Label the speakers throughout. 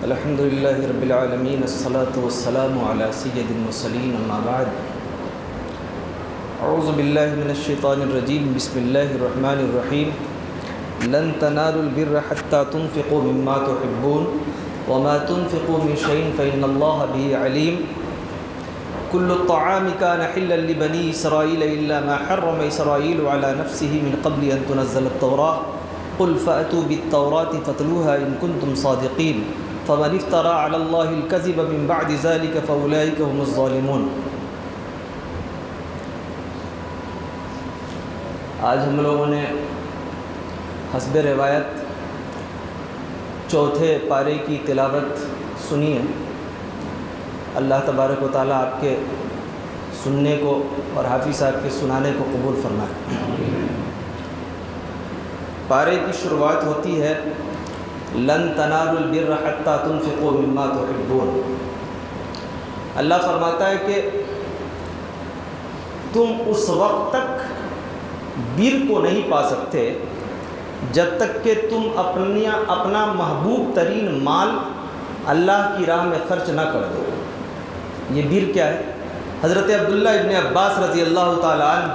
Speaker 1: الحمد للہ رب العالمین الصلاۃ والسلام علی سید المرسلین اما بعد اعوذ باللہ من الشیطان الرجیم بسم اللہ الرحمن الرحیم لن تنالوا البر حتى تنفقوا مما تحبون وما تنفقوا من شيء فإن الله به عليم كل الطعام كان حلا لبني إسرائيل إلا ما حرم إسرائيل على نفسه من قبل أن تنزل التوراة قل فأتوا بالتوراة فاتلوها إن كنتم صادقين فمن افترى على الله الكذب من بعد ذلك فأولئك هم الظالمون۔ آج ہم لوگوں نے حسب روایت چوتھے پارے کی تلاوت سنی ہے۔ اللہ تبارک و تعالیٰ آپ کے سننے کو اور حافظ صاحب کے سنانے کو قبول فرمائے۔ پارے کی شروعات ہوتی ہے لن تنالوا البر حتى تنفقوا مما تحبون۔ اللہ فرماتا ہے کہ تم اس وقت تک بر کو نہیں پا سکتے جب تک کہ تم اپنا محبوب ترین مال اللہ کی راہ میں خرچ نہ کر دو۔ یہ بر کیا ہے؟ حضرت عبداللہ ابن عباس رضی اللہ تعالیٰ عنہ،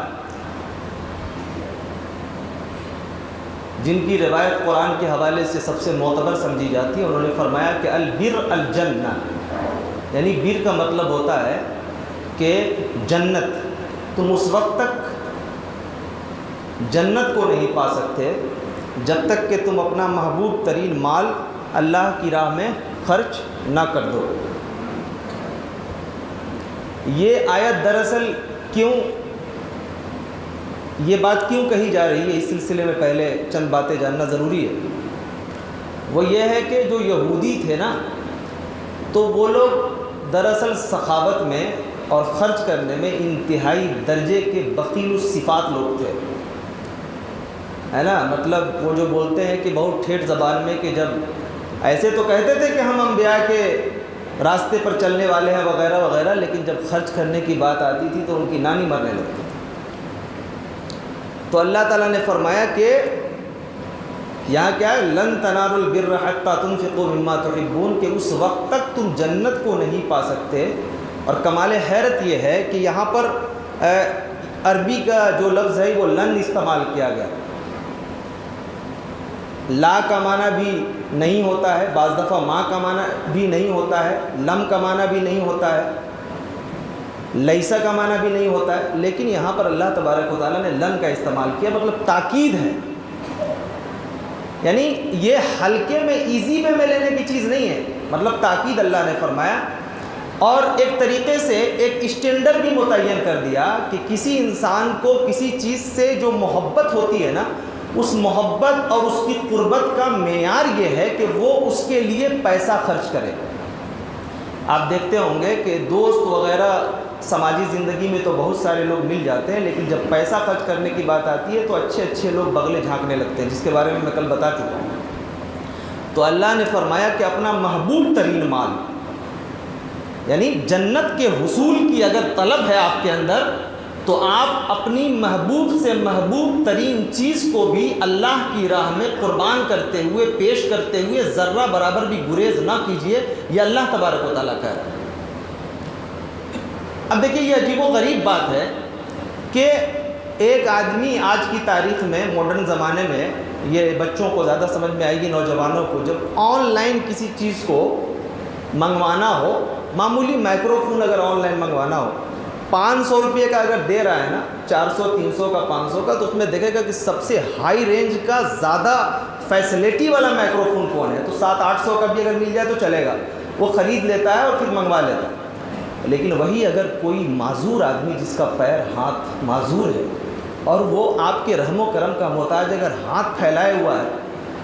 Speaker 1: جن کی روایت قرآن کے حوالے سے سب سے معتبر سمجھی جاتی ہے، انہوں نے فرمایا کہ البر الجنہ، یعنی بر کا مطلب ہوتا ہے کہ جنت۔ تم اس وقت تک جنت کو نہیں پا سکتے جب تک کہ تم اپنا محبوب ترین مال اللہ کی راہ میں خرچ نہ کر دو۔ یہ آیت دراصل یہ بات کیوں کہی جا رہی ہے، اس سلسلے میں پہلے چند باتیں جاننا ضروری ہے۔ وہ یہ ہے کہ جو یہودی تھے نا، تو وہ لوگ دراصل سخاوت میں اور خرچ کرنے میں انتہائی درجے کے بخیل الصفات لوگ تھے، ہے نا۔ مطلب وہ جو بولتے ہیں کہ بہت ٹھیٹھ زبان میں کہ جب ایسے تو کہتے تھے کہ ہم انبیاء کے راستے پر چلنے والے ہیں وغیرہ وغیرہ، لیکن جب خرچ کرنے کی بات آتی تھی تو ان کی نانی مرنے لگتی تھی۔ تو اللہ تعالیٰ نے فرمایا کہ یہاں کیا ہے، لن تنالوا البر حتى تنفقوا مما تحبون، کہ اس وقت تک تم جنت کو نہیں پا سکتے۔ اور کمال حیرت یہ ہے کہ یہاں پر عربی کا جو لفظ ہے وہ لن استعمال کیا گیا۔ لا کا معنی بھی نہیں ہوتا ہے، بعض دفعہ ما کا معنی بھی نہیں ہوتا ہے، لم کا معنی بھی نہیں ہوتا ہے، لیسا کا معنی بھی نہیں ہوتا ہے، لیکن یہاں پر اللہ تبارک و تعالیٰ نے لن کا استعمال کیا، مطلب تاکید ہے۔ یعنی یہ ہلکے میں ایزی میں لینے کی چیز نہیں ہے، مطلب تاکید اللہ نے فرمایا۔ اور ایک طریقے سے ایک اسٹینڈرڈ بھی متعین کر دیا کہ کسی انسان کو کسی چیز سے جو محبت ہوتی ہے نا، اس محبت اور اس کی قربت کا معیار یہ ہے کہ وہ اس کے لیے پیسہ خرچ کرے۔ آپ دیکھتے ہوں گے کہ دوست وغیرہ سماجی زندگی میں تو بہت سارے لوگ مل جاتے ہیں، لیکن جب پیسہ خرچ کرنے کی بات آتی ہے تو اچھے اچھے لوگ بغلے جھانکنے لگتے ہیں، جس کے بارے میں کل بتا چکا ہوں۔ تو اللہ نے فرمایا کہ اپنا محبوب ترین مال، یعنی جنت کے حصول کی اگر طلب ہے آپ کے اندر، تو آپ اپنی محبوب سے محبوب ترین چیز کو بھی اللہ کی راہ میں قربان کرتے ہوئے، پیش کرتے ہوئے ذرہ برابر بھی گریز نہ کیجیے، یہ اللہ تبارک و تعالیٰ کہہ رہا ہے۔ اب دیکھیے، یہ عجیب و غریب بات ہے کہ ایک آدمی آج کی تاریخ میں، ماڈرن زمانے میں، یہ بچوں کو زیادہ سمجھ میں آئے گی، نوجوانوں کو، جب آن لائن کسی چیز کو منگوانا ہو، معمولی مائکرو فون اگر آن لائن منگوانا ہو، 500 روپے کا اگر دے رہا ہے نا، 400 300 کا 500 کا، تو اس میں دیکھے گا کہ سب سے ہائی رینج کا زیادہ فیسلٹی والا مائکرو فون کون ہے، تو 700-800 کا بھی اگر مل جائے تو چلے گا، وہ خرید لیتا ہے اور پھر منگوا لیتا ہے۔ لیکن وہی اگر کوئی معذور آدمی جس کا پیر ہاتھ معذور ہے اور وہ آپ کے رحم و کرم کا محتاج اگر ہاتھ پھیلائے ہوا ہے،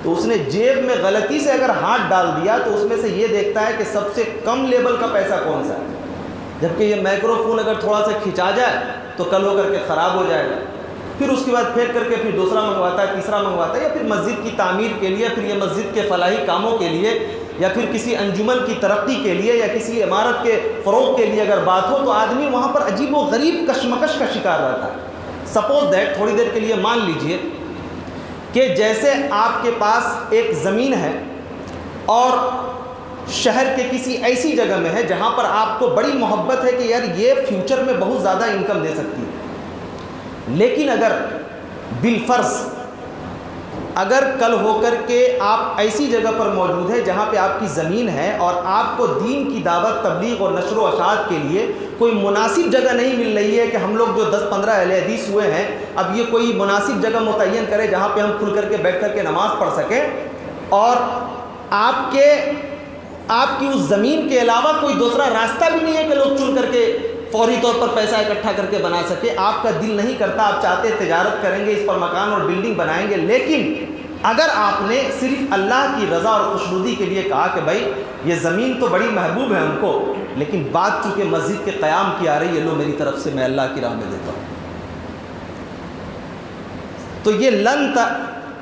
Speaker 1: تو اس نے جیب میں غلطی سے اگر ہاتھ ڈال دیا تو اس میں سے یہ دیکھتا ہے کہ سب سے کم لیبل کا پیسہ کون سا ہے، جبکہ یہ مائکرو فون اگر تھوڑا سا کھنچا جائے تو کل ہو کر کے خراب ہو جائے گا، پھر اس کے بعد پھینک کر کے پھر دوسرا منگواتا ہے، تیسرا منگواتا ہے، یا پھر مسجد کی تعمیر کے لیے، پھر یہ مسجد کے فلاحی کاموں کے لیے، یا پھر کسی انجمن کی ترقی کے لیے، یا کسی عمارت کے فروغ کے لیے اگر بات ہو، تو آدمی وہاں پر عجیب و غریب کشمکش کا شکار رہتا ہے۔ سپوز دیٹ، تھوڑی دیر کے لیے مان لیجئے کہ جیسے آپ کے پاس ایک زمین ہے اور شہر کے کسی ایسی جگہ میں ہے جہاں پر آپ کو بڑی محبت ہے کہ یار یہ فیوچر میں بہت زیادہ انکم دے سکتی ہے، لیکن اگر بالفرض اگر کل ہو کر کے آپ ایسی جگہ پر موجود ہے جہاں پہ آپ کی زمین ہے اور آپ کو دین کی دعوت، تبلیغ اور نشر و اشاعت کے لیے کوئی مناسب جگہ نہیں مل رہی ہے کہ ہم لوگ جو 10-15 اہل حدیث ہوئے ہیں اب یہ کوئی مناسب جگہ متعین کرے جہاں پہ ہم کھل کر کے بیٹھ کر کے نماز پڑھ سکیں، اور آپ کی اس زمین کے علاوہ کوئی دوسرا راستہ بھی نہیں ہے کہ لوگ چن کر کے فوری طور پر پیسہ اکٹھا کر کے بنا سکے، آپ کا دل نہیں کرتا، آپ چاہتے تجارت کریں گے، اس پر مکان اور بلڈنگ بنائیں گے، لیکن اگر آپ نے صرف اللہ کی رضا اور خوشنودی کے لیے کہا کہ بھائی یہ زمین تو بڑی محبوب ہے ہم کو، لیکن بات چونکہ مسجد کے قیام کی آ رہی ہے، لو میری طرف سے میں اللہ کی راہ میں دیتا ہوں، تو یہ لن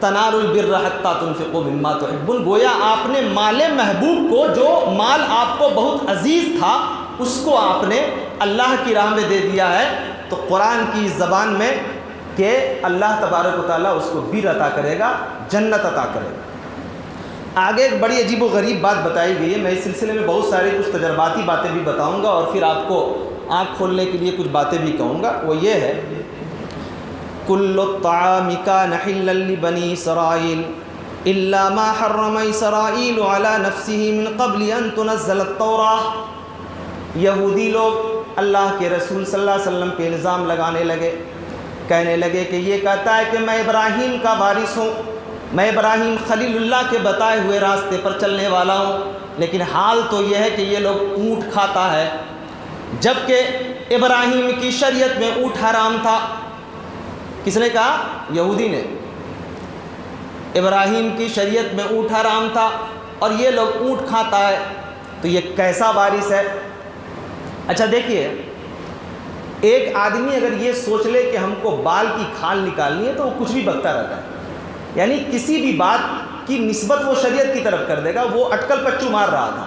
Speaker 1: تنالوا البر حتی تنفقوا مما تحبون، گویا آپ نے مال محبوب کو، جو مال آپ کو بہت عزیز تھا، اس کو آپ نے اللہ کی راہ میں دے دیا ہے، تو قرآن کی زبان میں کہ اللہ تبارک و تعالیٰ اس کو بر عطا کرے گا، جنت عطا کرے گا۔ آگے ایک بڑی عجیب و غریب بات بتائی گئی ہے، میں اس سلسلے میں بہت ساری کچھ تجرباتی باتیں بھی بتاؤں گا اور پھر آپ کو آنکھ کھولنے کے لیے کچھ باتیں بھی کہوں گا، وہ یہ ہے کل الطعام کان حلا لبنی اسرائیل الا ما حرم اسرائیل علی نفسه من قبل ان تنزل التوراۃ۔ یہودی لوگ اللہ کے رسول صلی اللہ علیہ وسلم پہ الزام لگانے لگے، کہنے لگے کہ یہ کہتا ہے کہ میں ابراہیم کا وارث ہوں، میں ابراہیم خلیل اللہ کے بتائے ہوئے راستے پر چلنے والا ہوں، لیکن حال تو یہ ہے کہ یہ لوگ اونٹ کھاتا ہے، جبکہ ابراہیم کی شریعت میں اونٹ حرام تھا۔ کس نے کہا؟ یہودی نے۔ ابراہیم کی شریعت میں اونٹ حرام تھا اور یہ لوگ اونٹ کھاتا ہے، تو یہ کیسا وارث ہے؟ اچھا دیکھیے، ایک آدمی اگر یہ سوچ لے کہ ہم کو بال کی کھال نکالنی ہے تو وہ کچھ بھی بکتا رہتا ہے، یعنی کسی بھی بات کی نسبت وہ شریعت کی طرف کر دے گا، وہ اٹکل پچو مار رہا تھا،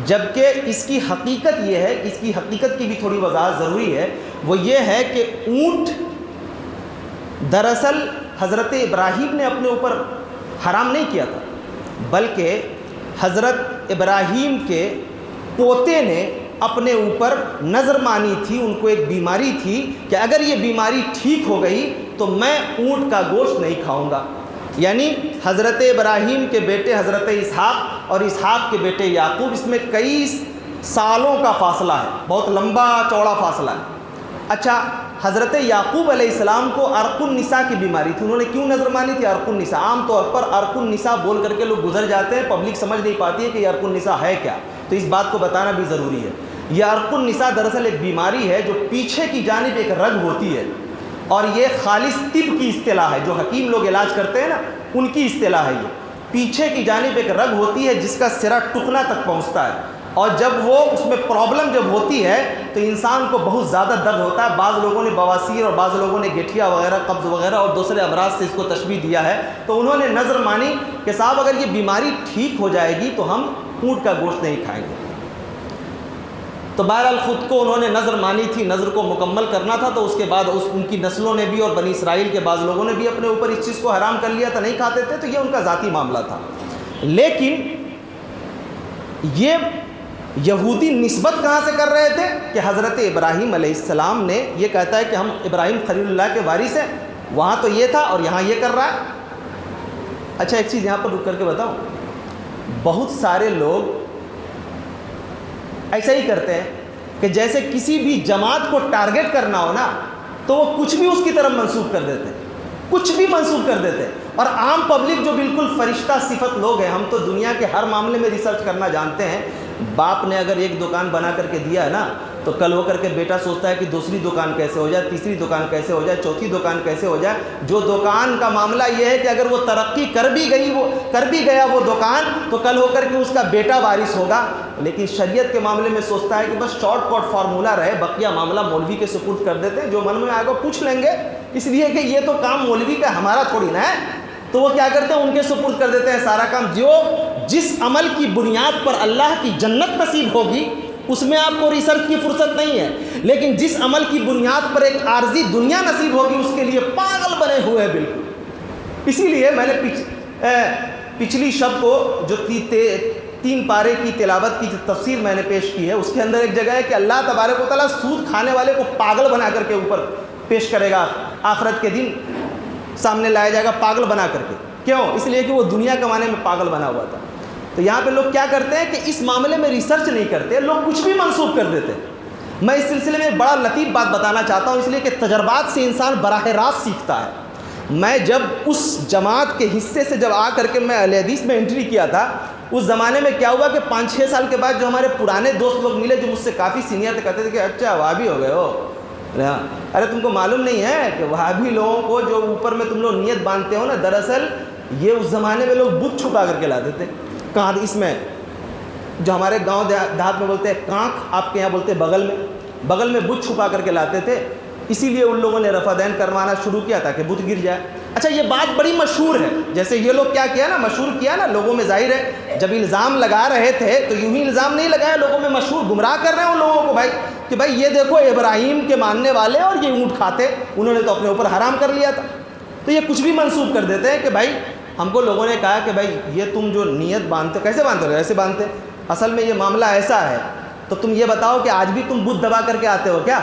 Speaker 1: جبکہ اس کی حقیقت یہ ہے، اس کی حقیقت کی بھی تھوڑی وضاحت ضروری ہے، وہ یہ ہے کہ اونٹ دراصل حضرت ابراہیم نے اپنے اوپر حرام نہیں کیا تھا، بلکہ حضرت ابراہیم کے پوتے نے اپنے اوپر نظر مانی تھی، ان کو ایک بیماری تھی کہ اگر یہ بیماری ٹھیک ہو گئی تو میں اونٹ کا گوشت نہیں کھاؤں گا، یعنی حضرت ابراہیم کے بیٹے حضرت اسحاق اور اسحاق کے بیٹے یعقوب، اس میں کئی سالوں کا فاصلہ ہے، بہت لمبا چوڑا فاصلہ ہے۔ اچھا، حضرت یعقوب علیہ السلام کو عرق النساء کی بیماری تھی، انہوں نے کیوں نظر مانی تھی؟ عرق النساء، عام طور پر عرق النساء بول کر کے لوگ گزر جاتے ہیں، پبلک سمجھ نہیں پاتی ہے کہ یہ عرق النساء ہے کیا، تو اس بات کو بتانا بھی ضروری ہے۔ یہ عرق النساء دراصل ایک بیماری ہے جو پیچھے کی جانب ایک رگ ہوتی ہے، اور یہ خالص طب کی اصطلاح ہے، جو حکیم لوگ علاج کرتے ہیں نا ان کی اصطلاح ہے، یہ پیچھے کی جانب ایک رگ ہوتی ہے جس کا سرا ٹکنا تک پہنچتا ہے، اور جب وہ اس میں پرابلم جب ہوتی ہے تو انسان کو بہت زیادہ درد ہوتا ہے۔ بعض لوگوں نے بواسیر اور بعض لوگوں نے گٹھیا وغیرہ، قبض وغیرہ اور دوسرے امراض سے اس کو تشبیہ دیا ہے، تو انہوں نے نظر مانی کہ صاحب اگر یہ بیماری ٹھیک ہو جائے گی تو ہم اونٹ کا گوشت نہیں کھائیں گے۔ تو بہرحال خود کو انہوں نے نظر مانی تھی، نظر کو مکمل کرنا تھا، تو اس کے بعد ان کی نسلوں نے بھی اور بنی اسرائیل کے بعض لوگوں نے بھی اپنے اوپر اس چیز کو حرام کر لیا تھا، نہیں کھاتے تھے، تو یہ ان کا ذاتی معاملہ تھا۔ لیکن یہ یہودی نسبت کہاں سے کر رہے تھے کہ حضرت ابراہیم علیہ السلام نے، یہ کہتا ہے کہ ہم ابراہیم خلیل اللہ کے وارث ہیں، وہاں تو یہ تھا اور یہاں یہ کر رہا ہے۔ اچھا ایک چیز یہاں پر رک کر کے بتاؤں، بہت سارے لوگ ایسا ہی کرتے ہیں کہ جیسے کسی بھی جماعت کو ٹارگٹ کرنا ہو نا تو وہ کچھ بھی اس کی طرف منسوخ کر دیتے ہیں، کچھ بھی منسوخ کر دیتے ہیں، اور عام پبلک جو بالکل فرشتہ صفت لوگ ہیں، ہم تو دنیا کے ہر معاملے میں ریسرچ کرنا جانتے ہیں، باپ نے اگر ایک دکان بنا کر کے دیا ہے نا تو کل ہو کر کے بیٹا سوچتا ہے کہ دوسری دکان کیسے ہو جائے، تیسری دکان کیسے ہو جائے، چوتھی دکان کیسے ہو جائے۔ جو دکان کا معاملہ یہ ہے کہ اگر وہ ترقی کر بھی گیا وہ دکان تو کل ہو کر کے اس کا بیٹا وارث ہوگا، لیکن شریعت کے معاملے میں سوچتا ہے کہ بس شارٹ کٹ فارمولہ رہے، بقیہ معاملہ مولوی کے سپرد کر دیتے ہیں، جو من میں آئے گا پوچھ لیں گے، اس لیے کہ یہ تو کام مولوی کا ہمارا تھوڑی نا ہے، تو وہ کیا کرتے ہیں ان کے سپرد کر دیتے ہیں سارا کام۔ جس عمل کی بنیاد پر اللہ کی جنت نصیب ہوگی اس میں آپ کو ریسرچ کی فرصت نہیں ہے، لیکن جس عمل کی بنیاد پر ایک عارضی دنیا نصیب ہوگی اس کے لیے پاگل بنے ہوئے ہیں بالکل۔ اسی لیے میں نے پچھلی شب کو جو 3 پارے کی تلاوت کی جو تفسیر میں نے پیش کی ہے، اس کے اندر ایک جگہ ہے کہ اللہ تبارک و تعالیٰ سود کھانے والے کو پاگل بنا کر کے اوپر پیش کرے گا، آخرت کے دن سامنے لایا جائے گا پاگل بنا کر کے. کیوں؟ اس لیے کہ وہ دنیا کمانے میں پاگل بنا ہوا تھا. تو یہاں پہ لوگ کیا کرتے ہیں کہ اس معاملے میں ریسرچ نہیں کرتے، لوگ کچھ بھی منسوخ کر دیتے. میں اس سلسلے میں بڑا لطیف بات بتانا چاہتا ہوں، اس لیے کہ تجربات سے انسان براہ راست سیکھتا ہے. میں جب اس جماعت کے حصے سے جب آ کر کے میں اہل حدیث میں انٹری کیا تھا، اس زمانے میں کیا ہوا کہ 5-6 سال کے بعد جو ہمارے پرانے دوست لوگ ملے جو مجھ سے کافی سینئر تھے، کہتے تھے کہ اچھا وہابی ہو گئے ہو. ارے تم کو معلوم نہیں ہے کہ وہابی لوگوں کو جو اوپر میں تم لوگ نیت باندھتے ہو نا، دراصل یہ اس زمانے میں لوگ بت چھپا کر کے لاتے تھے. کہاں اس میں جو ہمارے گاؤں دیہات میں بولتے ہیں کانک، آپ کے یہاں بولتے ہیں بغل میں بت چھپا کر کے لاتے تھے. اسی لیے ان لوگوں نے رفع دین کروانا شروع کیا تھا کہ بت گر جائے. اچھا یہ بات بڑی مشہور ہے، جیسے یہ لوگ کیا کیا نا، مشہور کیا نا لوگوں میں. ظاہر ہے جب الزام لگا رہے تھے تو یوں ہی الزام نہیں لگایا، لوگوں میں مشہور گمراہ کر رہے ہیں ان لوگوں کو بھائی کہ بھائی یہ دیکھو ابراہیم کے ماننے والے اور یہ اونٹ کھاتے، انہوں نے تو اپنے اوپر حرام کر لیا تھا. تو یہ کچھ بھی منسوخ کر دیتے ہیں کہ بھائی ہم کو لوگوں نے کہا کہ بھائی یہ تم جو نیت باندھتے کیسے باندھتے ہو؟ ایسے باندھتے. اصل میں یہ معاملہ ایسا ہے. تو تم یہ بتاؤ کہ آج بھی تم بت دبا کر کے آتے ہو کیا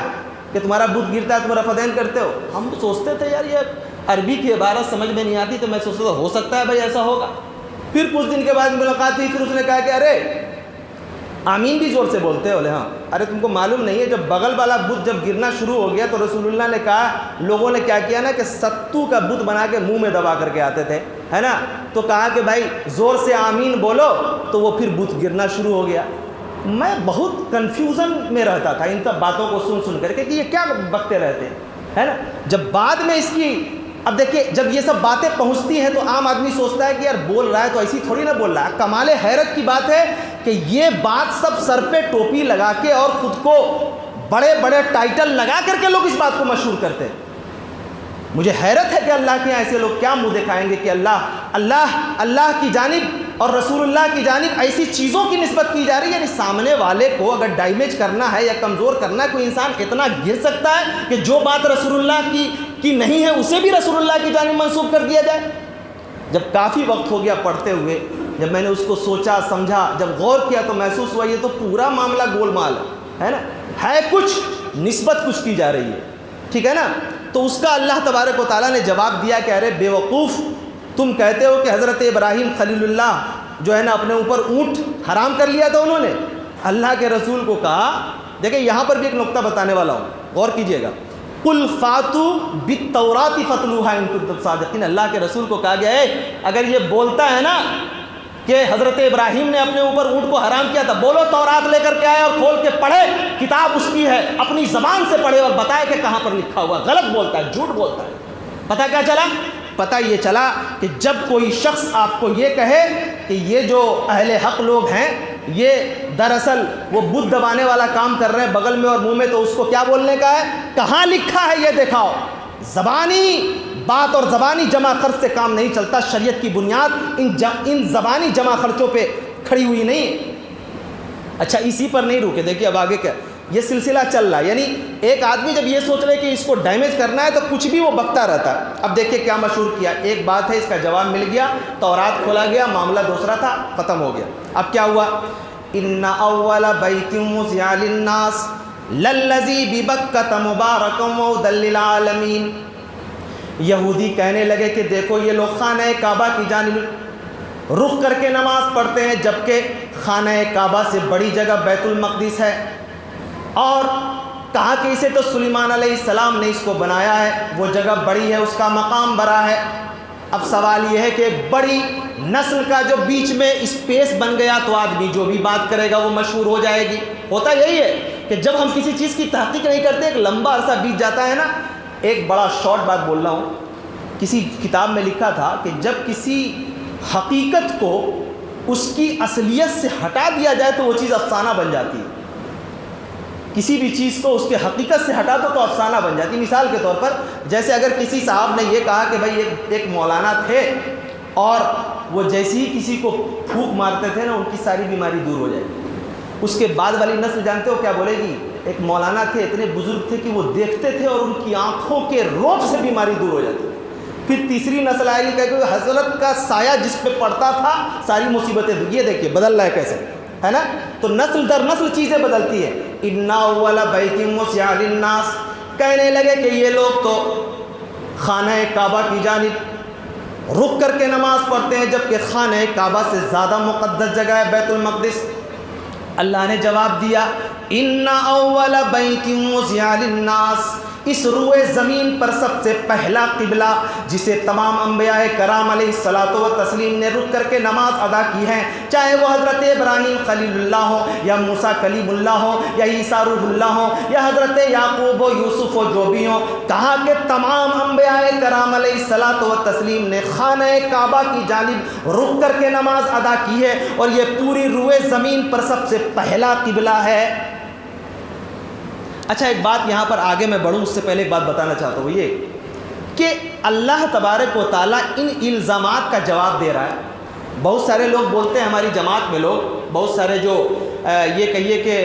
Speaker 1: کہ تمہارا بت گرتا ہے تم رفع دین کرتے ہو؟ ہم سوچتے تھے یار یہ عربی کی عبارت سمجھ میں نہیں آتی، تو میں سوچتا تھا ہو سکتا ہے بھائی ایسا ہوگا. پھر کچھ دن کے بعد ملاقات ہوئی، پھر اس نے کہا کہ ارے آمین بھی زور سے بولتے ہو. ہاں ارے تم کو معلوم نہیں ہے جب بغل والا بت جب گرنا شروع ہو گیا تو رسول اللہ نے کہا، لوگوں نے کیا کیا نا کہ ستو کا بت بنا کے منہ میں دبا کر کے آتے تھے، ہے نا. تو کہا کہ بھائی زور سے آمین بولو، تو وہ پھر بت گرنا شروع ہو گیا. میں بہت کنفیوژن میں رہتا تھا ان سب باتوں کو سن کر کے کہ یہ کیا بکتے رہتے ہیں، ہے نا. جب بعد میں اس کی اب دیکھیے جب یہ سب باتیں پہنچتی ہیں تو عام آدمی سوچتا ہے کہ یار بول رہا ہے تو ایسی تھوڑی نہ بول رہا ہے. کمال حیرت کی بات ہے کہ یہ بات سب سر پہ ٹوپی لگا کے اور خود کو بڑے بڑے ٹائٹل لگا کر کے لوگ اس بات کو مشہور کرتے ہیں. مجھے حیرت ہے کہ اللہ کے ایسے لوگ کیا منہ دکھائیں گے کہ اللہ کی جانب اور رسول اللہ کی جانب ایسی چیزوں کی نسبت کی جا رہی ہے. یعنی سامنے والے کو اگر ڈیمیج کرنا ہے یا کمزور کرنا ہے، کوئی انسان اتنا گر سکتا ہے کہ جو بات رسول اللہ کی نہیں ہے اسے بھی رسول اللہ کی جانب منسوب کر دیا جائے. جب کافی وقت ہو گیا پڑھتے ہوئے، جب میں نے اس کو سوچا سمجھا، جب غور کیا تو محسوس ہوا یہ تو پورا معاملہ گول مال ہے نا، ہے کچھ نسبت کچھ کی جا رہی ہے. ٹھیک ہے نا. تو اس کا اللہ تبارک و تعالیٰ نے جواب دیا کہ ارے بے وقوف، تم کہتے ہو کہ حضرت ابراہیم خلیل اللہ جو ہے نا اپنے اوپر اونٹ حرام کر لیا تھا انہوں نے. اللہ کے رسول کو کہا، دیکھیں یہاں پر بھی ایک نقطہ بتانے والا ہوں، غور کیجئے گا. قُلْ فَاتُوا بِالتَّوْرَاةِ فَاتْلُوهَا إِن كُنتُمْ صَادِقِينَ. اللہ کے رسول کو کہا گیا ہے اگر یہ بولتا ہے نا کہ حضرت ابراہیم نے اپنے اوپر اونٹ کو حرام کیا تھا، بولو تورات لے کر کے آئے اور کھول کے پڑھے، کتاب اس کی ہے، اپنی زبان سے پڑھے اور بتائے کہ کہاں پر لکھا ہوا. غلط بولتا ہے، جھوٹ بولتا ہے. پتہ کیا چلا؟ پتہ یہ چلا کہ جب کوئی شخص آپ کو یہ کہے کہ یہ جو اہل حق لوگ ہیں یہ دراصل وہ بت دبانے والا کام کر رہے ہیں بغل میں اور منہ میں، تو اس کو کیا بولنے کا ہے؟ کہاں لکھا ہے یہ دکھاؤ. زبانی بات اور زبانی جمع خرچ سے کام نہیں چلتا. شریعت کی بنیاد ان زبانی جمع خرچوں پہ کھڑی ہوئی نہیں. اچھا اسی پر نہیں رکے، دیکھیے اب آگے کیا یہ سلسلہ چل رہا ہے. یعنی ایک آدمی جب یہ سوچ رہے کہ اس کو ڈیمیج کرنا ہے تو کچھ بھی وہ بکتا رہتا ہے. اب دیکھیے کیا مشہور کیا. ایک بات ہے، اس کا جواب مل گیا، تورات کھولا گیا، معاملہ دوسرا تھا، ختم ہو گیا. اب کیا ہوا؟ ان اول بیت وضع للناس للذی ببکۃ مبارکا وہدی للعالمین. یہودی کہنے لگے کہ دیکھو یہ لوگ خانہ کعبہ کی جانب رخ کر کے نماز پڑھتے ہیں، جبکہ خانہ کعبہ سے بڑی جگہ بیت المقدس ہے، اور کہا کہ اسے تو سلیمان علیہ السلام نے اس کو بنایا ہے، وہ جگہ بڑی ہے، اس کا مقام بڑا ہے. اب سوال یہ ہے کہ بڑی نسل کا جو بیچ میں اسپیس بن گیا تو آدمی جو بھی بات کرے گا وہ مشہور ہو جائے گی. ہوتا یہی ہے کہ جب ہم کسی چیز کی تحقیق نہیں کرتے ایک لمبا عرصہ بیت جاتا ہے نا. ایک بڑا شارٹ بات بول رہا ہوں، کسی کتاب میں لکھا تھا کہ جب کسی حقیقت کو اس کی اصلیت سے ہٹا دیا جائے تو وہ چیز افسانہ بن جاتی ہے. کسی بھی چیز کو اس کے حقیقت سے ہٹا دو تو افسانہ بن جاتی ہے. مثال کے طور پر جیسے اگر کسی صاحب نے یہ کہا کہ بھائی ایک مولانا تھے اور وہ جیسے ہی کسی کو پھونک مارتے تھے نا ان کی ساری بیماری دور ہو جائے گی. اس کے بعد والی نسل جانتے ہو کیا بولے گی؟ ایک مولانا تھے، اتنے بزرگ تھے کہ وہ دیکھتے تھے اور ان کی آنکھوں کے روب سے بیماری دور ہو جاتی. پھر تیسری نسل آئے گی کہ حضرت کا سایہ جس پہ پڑتا تھا ساری مصیبتیں دور. یہ دیکھیے بدل رہا ہے کیسے, ہے نا. تو نسل در نسل چیزیں بدلتی ہیں. اِنَّ أَوَّلَ بَيْتٍ وُضِعَ لِلنَّاسِ, کہنے لگے کہ یہ لوگ تو خانہ کعبہ کی جانب رک کر کے نماز پڑھتے ہیں, جبکہ خانہ کعبہ سے زیادہ مقدس جگہ ہے بیت المقدس. اللہ نے جواب دیا اِنَّ أَوَّلَ بَيْتٍ وُضِعَ لِلنَّاسِ, اس روئے زمین پر سب سے پہلا قبلہ جسے تمام انبیاء کرام علیہ الصلاۃ والتسلیم نے رک کر کے نماز ادا کی ہے, چاہے وہ حضرت ابراہیم خلیل اللہ ہو, یا موسیٰ کلیم اللہ ہو, یا عیسیٰ روح اللہ ہو, یا حضرت یعقوب ہو, یوسف ہو, جو بھی ہو, کہا کہ تمام انبیاء کرام علیہ الصلاۃ والتسلیم نے خانہ کعبہ کی جانب رک کر کے نماز ادا کی ہے, اور یہ پوری روئے زمین پر سب سے پہلا قبلہ ہے. اچھا ایک بات یہاں پر آگے میں بڑھوں اس سے پہلے ایک بات بتانا چاہتا ہوں, یہ کہ اللہ تبارک و تعالیٰ ان الزامات کا جواب دے رہا ہے. بہت سارے لوگ بولتے ہیں, ہماری جماعت میں لوگ بہت سارے جو یہ کہیے کہ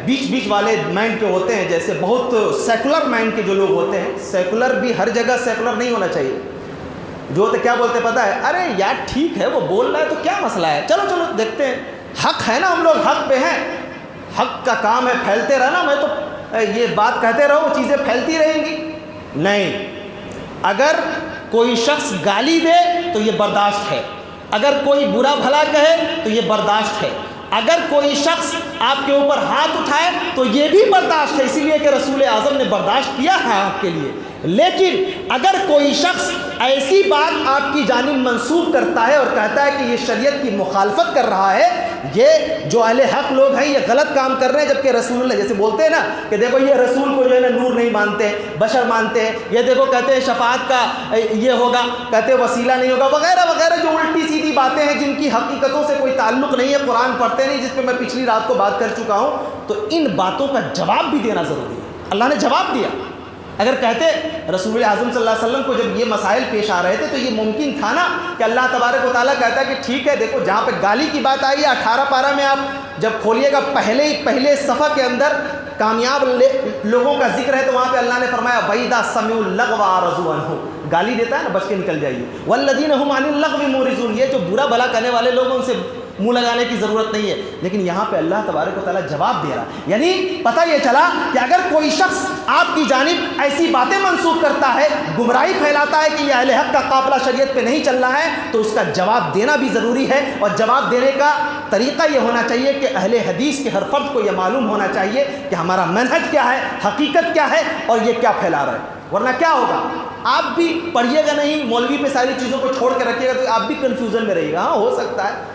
Speaker 1: بیچ والے مائنڈ کے ہوتے ہیں, جیسے بہت سیکولر مائنڈ کے جو لوگ ہوتے ہیں. سیکولر بھی ہر جگہ سیکولر نہیں ہونا چاہیے. جو ہوتے کیا بولتے پتہ ہے, ارے یار ٹھیک ہے وہ بول رہا ہے تو کیا مسئلہ ہے, چلو دیکھتے ہیں, حق ہے نا, ہم لوگ حق پہ ہیں, حق کا کام ہے پھیلتے رہنا, میں تو یہ بات کہتے رہو چیزیں پھیلتی رہیں گی. نہیں, اگر کوئی شخص گالی دے تو یہ برداشت ہے, اگر کوئی برا بھلا کہے تو یہ برداشت ہے, اگر کوئی شخص آپ کے اوپر ہاتھ اٹھائے تو یہ بھی برداشت ہے, اسی لیے کہ رسول اعظم نے برداشت کیا ہے آپ کے لیے. لیکن اگر کوئی شخص ایسی بات آپ کی جانب منسوب کرتا ہے اور کہتا ہے کہ یہ شریعت کی مخالفت کر رہا ہے, یہ جو اہل حق لوگ ہیں یہ غلط کام کر رہے ہیں, جبکہ رسول اللہ جیسے بولتے ہیں نا کہ دیکھو یہ رسول کو جو ہے نا نور نہیں مانتے, بشر مانتے ہیں, یہ دیکھو کہتے ہیں شفاعت کا یہ ہوگا, کہتے ہیں وسیلہ نہیں ہوگا, وغیرہ وغیرہ جو الٹی سیدھی باتیں ہیں جن کی حقیقتوں سے کوئی تعلق نہیں ہے, قرآن پڑھتے نہیں, جس پہ میں پچھلی رات کو بات کر چکا ہوں. تو ان باتوں کا جواب بھی دینا ضروری ہے. اللہ نے جواب دیا. اگر کہتے رسول اعظم صلی اللہ علیہ وسلم کو جب یہ مسائل پیش آ رہے تھے تو یہ ممکن تھا نا کہ اللہ تبارک و تعالیٰ کہتا ہے کہ ٹھیک ہے دیکھو جہاں پہ گالی کی بات آئی ہے 18 پارہ میں آپ جب کھولیے گا پہلے صفحہ کے اندر کامیاب لوگوں کا ذکر ہے, تو وہاں پہ اللہ نے فرمایا وَإِذَا سَمِعُوا اللَّغْوَ أَعْرَضُوا عَنْهُ, گالی دیتا ہے نا بچ کے نکل جائیے. وَالَّذِينَ هُمْ عَنِ اللَّغْوِ مُعْرِضُونَ, یہ جو برا بھلا کرنے والے لوگ ان سے منہ لگانے کی ضرورت نہیں ہے. لیکن یہاں پہ اللہ تبارک و تعالیٰ جواب دے رہا, یعنی پتہ یہ چلا کہ اگر کوئی شخص آپ کی جانب ایسی باتیں منسوخ کرتا ہے, گمراہی پھیلاتا ہے کہ یہ اہل حق کا قافلہ شریعت پہ نہیں چل رہا ہے, تو اس کا جواب دینا بھی ضروری ہے. اور جواب دینے کا طریقہ یہ ہونا چاہیے کہ اہل حدیث کے ہر فرد کو یہ معلوم ہونا چاہیے کہ ہمارا منہج کیا ہے, حقیقت کیا ہے, اور یہ کیا پھیلا رہا ہے. ورنہ کیا ہوگا, آپ بھی پڑھیے گا نہیں, مولوی پہ ساری چیزوں کو چھوڑ کے رکھیے گا تو آپ بھی کنفیوژن میں رہیے گا. ہاں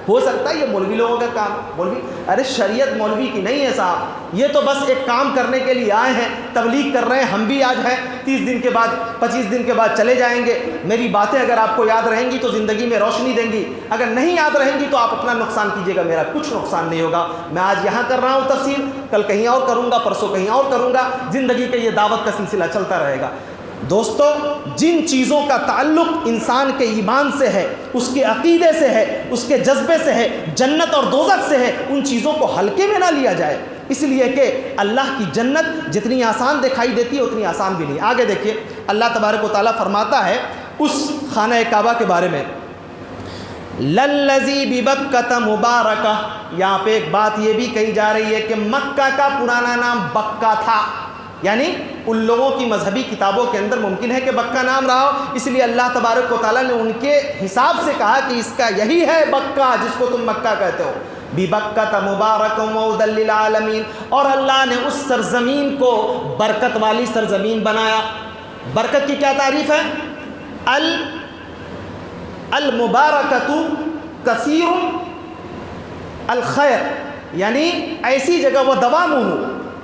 Speaker 1: ہو سکتا ہے یہ مولوی لوگوں کا کام. مولوی, ارے شریعت مولوی کی نہیں ہے صاحب, یہ تو بس ایک کام کرنے کے لیے آئے ہیں, تبلیغ کر رہے ہیں. ہم بھی آج ہیں, 30 دن کے بعد 25 دن کے بعد چلے جائیں گے. میری باتیں اگر آپ کو یاد رہیں گی تو زندگی میں روشنی دیں گی, اگر نہیں یاد رہیں گی تو آپ اپنا نقصان کیجیے گا, میرا کچھ نقصان نہیں ہوگا. میں آج یہاں کر رہا ہوں تفسیر, کل کہیں اور کروں گا, پرسوں کہیں اور کروں گا. زندگی کا یہ دعوت کا سلسلہ چلتا رہے گا. دوستو, جن چیزوں کا تعلق انسان کے ایمان سے ہے, اس کے عقیدے سے ہے, اس کے جذبے سے ہے, جنت اور دوزخ سے ہے, ان چیزوں کو ہلکے میں نہ لیا جائے. اس لیے کہ اللہ کی جنت جتنی آسان دکھائی دیتی ہے اتنی آسان بھی نہیں. آگے دیکھیے اللہ تبارک و تعالیٰ فرماتا ہے اس خانہ کعبہ کے بارے میں, لَلَّذِي بِبَكَّةَ مُبَارَكَةً, یہاں پہ ایک بات یہ بھی کہی جا رہی ہے کہ مکہ کا پرانا نام بکہ تھا, یعنی ان لوگوں کی مذہبی کتابوں کے اندر ممکن ہے کہ بکہ نام رہا ہو, اس لیے اللہ تبارک و تعالیٰ نے ان کے حساب سے کہا کہ اس کا یہی ہے بکہ جس کو تم مکہ کہتے ہو. بِبَكَّةَ مُبَارَكًا وَهُدًى لِّلْعَالَمِينَ, اور اللہ نے اس سرزمین کو برکت والی سرزمین بنایا. برکت کی کیا تعریف ہے؟ الْمُبَارَكَةُ كَثِيرٌ الْخَيْرِ, یعنی ایسی جگہ وہ دوام ہو.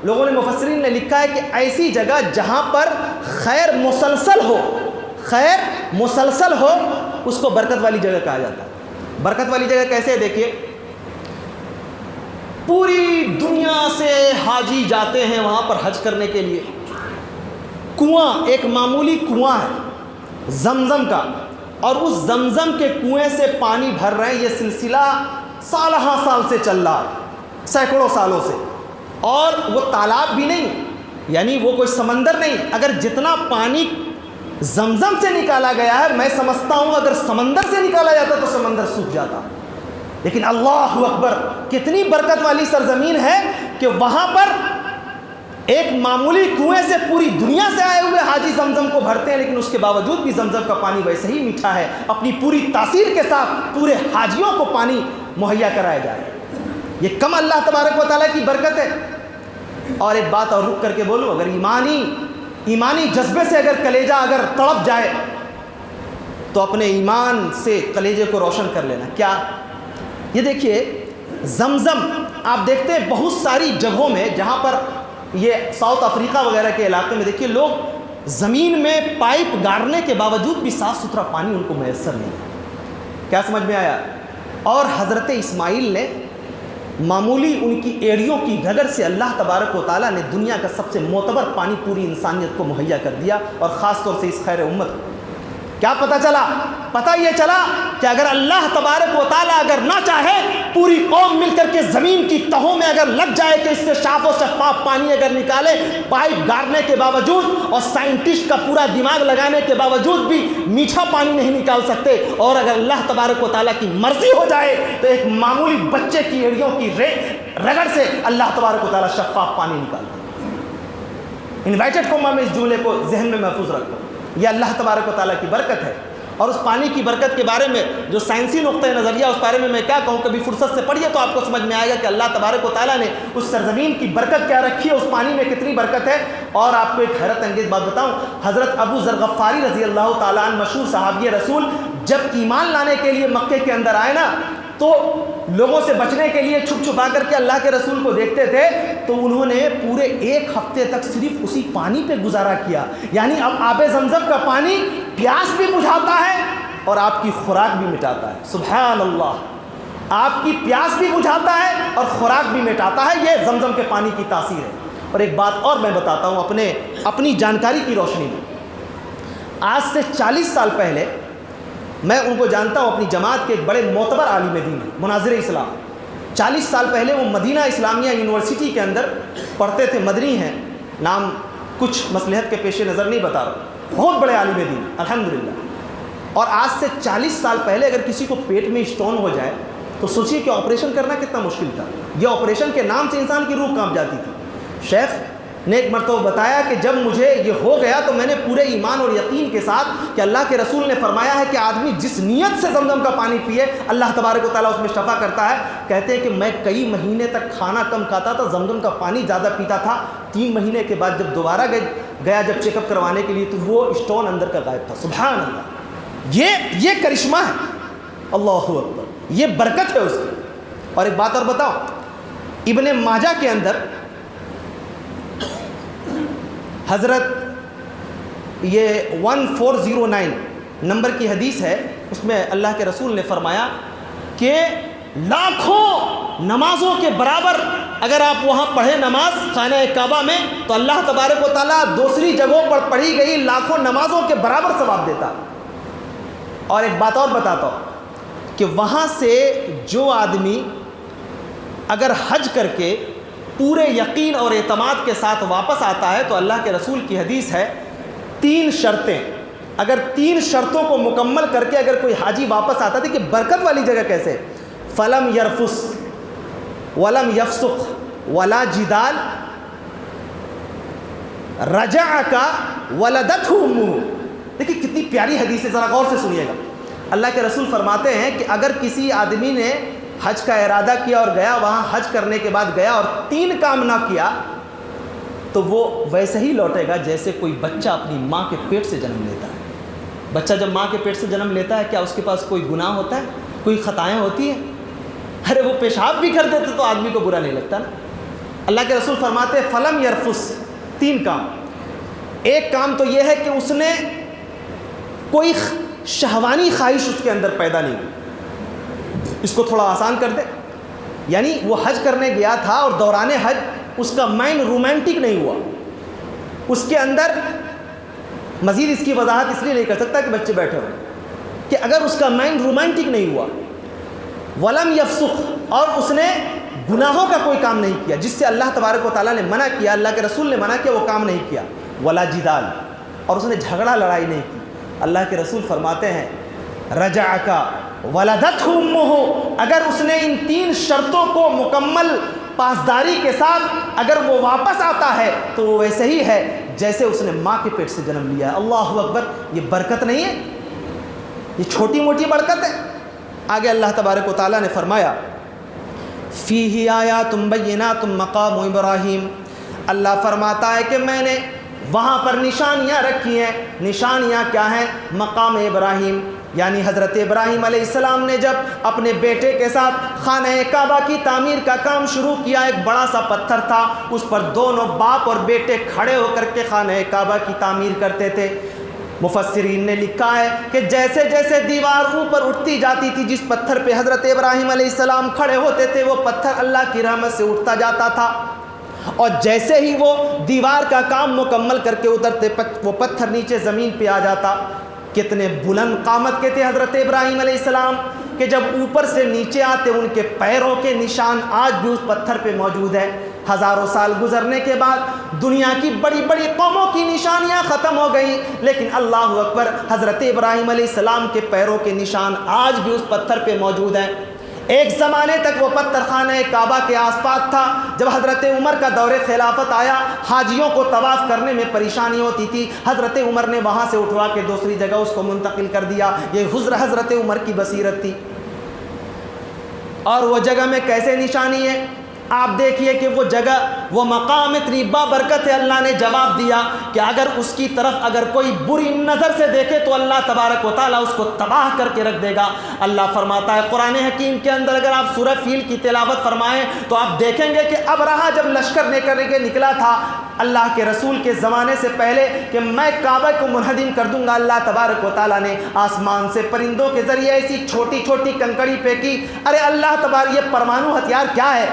Speaker 1: لوگوں نے مفسرین نے لکھا ہے کہ ایسی جگہ جہاں پر خیر مسلسل ہو اس کو برکت والی جگہ کہا جاتا ہے. برکت والی جگہ کیسے ہے دیکھیے, پوری دنیا سے حاجی جاتے ہیں وہاں پر حج کرنے کے لیے. کنواں, ایک معمولی کنواں ہے زمزم کا, اور اس زمزم کے کنویں سے پانی بھر رہے ہیں. یہ سلسلہ سالہ سال سے چل رہا ہے, سینکڑوں سالوں سے. اور وہ تالاب بھی نہیں, یعنی وہ کوئی سمندر نہیں, اگر جتنا پانی زمزم سے نکالا گیا ہے، میں سمجھتا ہوں اگر سمندر سے نکالا جاتا تو سمندر سوکھ جاتا. لیکن اللہ اکبر، کتنی برکت والی سرزمین ہے کہ وہاں پر ایک معمولی کنویں سے پوری دنیا سے آئے ہوئے حاجی زمزم کو بھرتے ہیں، لیکن اس کے باوجود بھی زمزم کا پانی ویسے ہی میٹھا ہے. اپنی پوری تاثیر کے ساتھ پورے حاجیوں کو پانی مہیا کرایا جائے. یہ کم اللہ تبارک و تعالیٰ کی برکت ہے. اور ایک بات اور رک کر کے بولوں، اگر ایمانی جذبے سے اگر کلیجہ اگر تڑپ جائے تو اپنے ایمان سے کلیجے کو روشن کر لینا. کیا؟ یہ دیکھیے زمزم آپ دیکھتے ہیں بہت ساری جگہوں میں، جہاں پر یہ ساؤتھ افریقہ وغیرہ کے علاقے میں دیکھیے لوگ زمین میں پائپ گاڑنے کے باوجود بھی صاف ستھرا پانی ان کو میسر نہیں ہے. کیا سمجھ میں آیا؟ اور حضرت اسماعیل نے معمولی ان کی ایڑیوں کی گگر سے اللہ تبارک و تعالیٰ نے دنیا کا سب سے معتبر پانی پوری انسانیت کو مہیا کر دیا، اور خاص طور سے اس خیر امت کو. کیا پتہ چلا؟ پتہ یہ چلا کہ اگر اللہ تبارک و تعالیٰ اگر نہ چاہے، پوری قوم مل کر کے زمین کی تہوں میں اگر لگ جائے کہ اس سے صاف و شفاف پانی اگر نکالے، پائپ گاڑنے کے باوجود اور سائنٹسٹ کا پورا دماغ لگانے کے باوجود بھی میٹھا پانی نہیں نکال سکتے. اور اگر اللہ تبارک و تعالیٰ کی مرضی ہو جائے تو ایک معمولی بچے کی ایڑیوں کی رگڑ سے اللہ تبارک و تعالیٰ شفاف پانی نکالتا. انوائٹڈ قوم میں اس جملے کو ذہن میں محفوظ رکھو. یہ اللہ تبارک و تعالیٰ کی برکت ہے. اور اس پانی کی برکت کے بارے میں جو سائنسی نقطۂ نظریہ، اس بارے میں کیا کہوں، کبھی فرصت سے پڑھیے تو آپ کو سمجھ میں آئے گا کہ اللہ تبارک و تعالیٰ نے اس سرزمین کی برکت کیا رکھی ہے، اس پانی میں کتنی برکت ہے. اور آپ کو ایک حیرت انگیز بات بتاؤں، حضرت ابو ذر غفاری رضی اللہ تعالیٰ عنہ مشہور صحابی رسول جب ایمان لانے کے لیے مکے کے اندر آئے نا، تو لوگوں سے بچنے کے لیے چھپ چھپا کر کے اللہ کے رسول کو دیکھتے تھے، تو انہوں نے پورے 1 ہفتے تک صرف اسی پانی پہ گزارا کیا. یعنی اب آب زمزم کا پانی پیاس بھی بجھاتا ہے اور آپ کی خوراک بھی مٹاتا ہے. سبحان اللہ، آپ کی پیاس بھی بجھاتا ہے اور خوراک بھی مٹاتا ہے. یہ زمزم کے پانی کی تاثیر ہے. اور ایک بات اور میں بتاتا ہوں اپنی جانکاری کی روشنی میں. آج سے 40 سال پہلے میں ان کو جانتا ہوں، اپنی جماعت کے ایک بڑے معتبر عالم دین ہیں، مناظر اسلام. 40 سال پہلے وہ مدینہ اسلامیہ یونیورسٹی کے اندر پڑھتے تھے. مدنی ہیں، نام کچھ مصلحت کے پیش نظر نہیں بتا رہا. بہت بڑے عالم دین الحمدللہ. اور آج سے 40 سال پہلے اگر کسی کو پیٹ میں اسٹون ہو جائے تو سوچیے کہ آپریشن کرنا کتنا مشکل تھا. یہ آپریشن کے نام سے انسان کی روح کانپ جاتی تھی. شیخ نے ایک مرتبہ بتایا کہ جب مجھے یہ ہو گیا تو میں نے پورے ایمان اور یقین کے ساتھ کہ اللہ کے رسول نے فرمایا ہے کہ آدمی جس نیت سے زمزم کا پانی پیے اللہ تبارک و تعالیٰ اس میں شفا کرتا ہے. کہتے ہیں کہ میں کئی مہینے تک کھانا کم کھاتا تھا، زمزم کا پانی زیادہ پیتا تھا. 3 مہینے کے بعد جب دوبارہ گیا جب چیک اپ کروانے کے لیے تو وہ اسٹون اندر کا غائب تھا. سبحان اللہ، یہ کرشمہ ہے. اللہ اکبر، یہ برکت ہے اس کی. اور ایک بات اور بتاؤ، ابن ماجہ کے اندر حضرت یہ 1409 نمبر کی حدیث ہے، اس میں اللہ کے رسول نے فرمایا کہ لاکھوں نمازوں کے برابر اگر آپ وہاں پڑھیں نماز خانہ کعبہ میں تو اللہ تبارک و تعالیٰ دوسری جگہوں پر پڑھی گئی لاکھوں نمازوں کے برابر ثواب دیتا. اور ایک بات اور بتاتا ہوں کہ وہاں سے جو آدمی اگر حج کر کے پورے یقین اور اعتماد کے ساتھ واپس آتا ہے تو اللہ کے رسول کی حدیث ہے 3 شرطیں، اگر 3 شرطوں کو مکمل کر کے اگر کوئی حاجی واپس آتا تھا کہ برکت والی جگہ کیسے، فلم یرفس ولم یفسق ولا جدال رجع کا ولدتہ امہ. دیکھیے کتنی پیاری حدیث ہے، ذرا غور سے سنیے گا. اللہ کے رسول فرماتے ہیں کہ اگر کسی آدمی نے حج کا ارادہ کیا اور گیا، وہاں حج کرنے کے بعد گیا اور 3 کام نہ کیا تو وہ ویسے ہی لوٹے گا جیسے کوئی بچہ اپنی ماں کے پیٹ سے جنم لیتا ہے. بچہ جب ماں کے پیٹ سے جنم لیتا ہے کیا اس کے پاس کوئی گناہ ہوتا ہے، کوئی خطائیں ہوتی ہیں؟ ارے وہ پیشاب بھی کر دیتے تو آدمی کو برا نہیں لگتا نا. اللہ کے رسول فرماتے ہیں فلم یرفس، 3 کام. ایک کام تو یہ ہے کہ اس نے کوئی شہوانی خواہش اس کے اندر پیدا نہیں ہوئی. اس کو تھوڑا آسان کر دے، یعنی وہ حج کرنے گیا تھا اور دوران حج اس کا مائنڈ رومانٹک نہیں ہوا. اس کے اندر مزید اس کی وضاحت اس لیے نہیں کر سکتا کہ بچے بیٹھے ہوئے کہ اگر اس کا مائنڈ رومانٹک نہیں ہوا، ولم یفسق، اور اس نے گناہوں کا کوئی کام نہیں کیا جس سے اللہ تبارک و تعالیٰ نے منع کیا، اللہ کے رسول نے منع کیا، وہ کام نہیں کیا، ولا جدال، اور اس نے جھگڑا لڑائی نہیں کی. اللہ کے رسول فرماتے ہیں رجعک ولدتہ امہ، اگر اس نے ان 3 شرطوں کو مکمل پاسداری کے ساتھ اگر وہ واپس آتا ہے تو وہ ویسے ہی ہے جیسے اس نے ماں کے پیٹ سے جنم لیا ہے. اللہ اکبر. یہ برکت نہیں ہے، یہ چھوٹی موٹی برکت ہے. آگے اللہ تبارک و تعالیٰ نے فرمایا فیہ آیات بینات مقام ابراہیم. اللہ فرماتا ہے کہ میں نے وہاں پر نشانیاں رکھی ہیں. نشانیاں کیا ہیں؟ مقام ابراہیم، یعنی حضرت ابراہیم علیہ السلام نے جب اپنے بیٹے کے ساتھ خانہ کعبہ کی تعمیر کا کام شروع کیا، ایک بڑا سا پتھر تھا، اس پر دونوں باپ اور بیٹے کھڑے ہو کر کے خانہ کعبہ کی تعمیر کرتے تھے. مفسرین نے لکھا ہے کہ جیسے جیسے دیوار اوپر اٹھتی جاتی تھی، جس پتھر پہ حضرت ابراہیم علیہ السلام کھڑے ہوتے تھے، وہ پتھر اللہ کی رحمت سے اٹھتا جاتا تھا، اور جیسے ہی وہ دیوار کا کام مکمل کر کے اترتے وہ پتھر نیچے زمین پہ آ جاتا. کتنے بلند قامت کے تھے حضرت ابراہیم علیہ السلام کہ جب اوپر سے نیچے آتے ان کے پیروں کے نشان آج بھی اس پتھر پہ موجود ہے. ہزاروں سال گزرنے کے بعد دنیا کی بڑی بڑی قوموں کی نشانیاں ختم ہو گئیں، لیکن اللہ اکبر، حضرت ابراہیم علیہ السلام کے پیروں کے نشان آج بھی اس پتھر پہ موجود ہیں. ایک زمانے تک وہ پتھر خانہ کعبہ کے آس پاس تھا. جب حضرت عمر کا دور خلافت آیا، حاجیوں کو طواف کرنے میں پریشانی ہوتی تھی، حضرت عمر نے وہاں سے اٹھوا کے دوسری جگہ اس کو منتقل کر دیا. یہ حضرت عمر کی بصیرت تھی. اور وہ جگہ میں کیسے نشانی ہے آپ دیکھیے کہ وہ جگہ، وہ مقام اتنی بابرکت ہے. اللہ نے جواب دیا کہ اگر اس کی طرف اگر کوئی بری نظر سے دیکھے تو اللہ تبارک و تعالیٰ اس کو تباہ کر کے رکھ دے گا. اللہ فرماتا ہے قرآن حکیم کے اندر، اگر آپ سورہ فیل کی تلاوت فرمائیں تو آپ دیکھیں گے کہ ابرہہ جب لشکر لے کر کے نکلا تھا اللہ کے رسول کے زمانے سے پہلے کہ میں کعبہ کو منہدم کر دوں گا، اللہ تبارک و تعالیٰ نے آسمان سے پرندوں کے ذریعے ایسی چھوٹی چھوٹی کنکڑی پھینکی. ارے اللہ تبارک، یہ پرمانو ہتھیار کیا ہے؟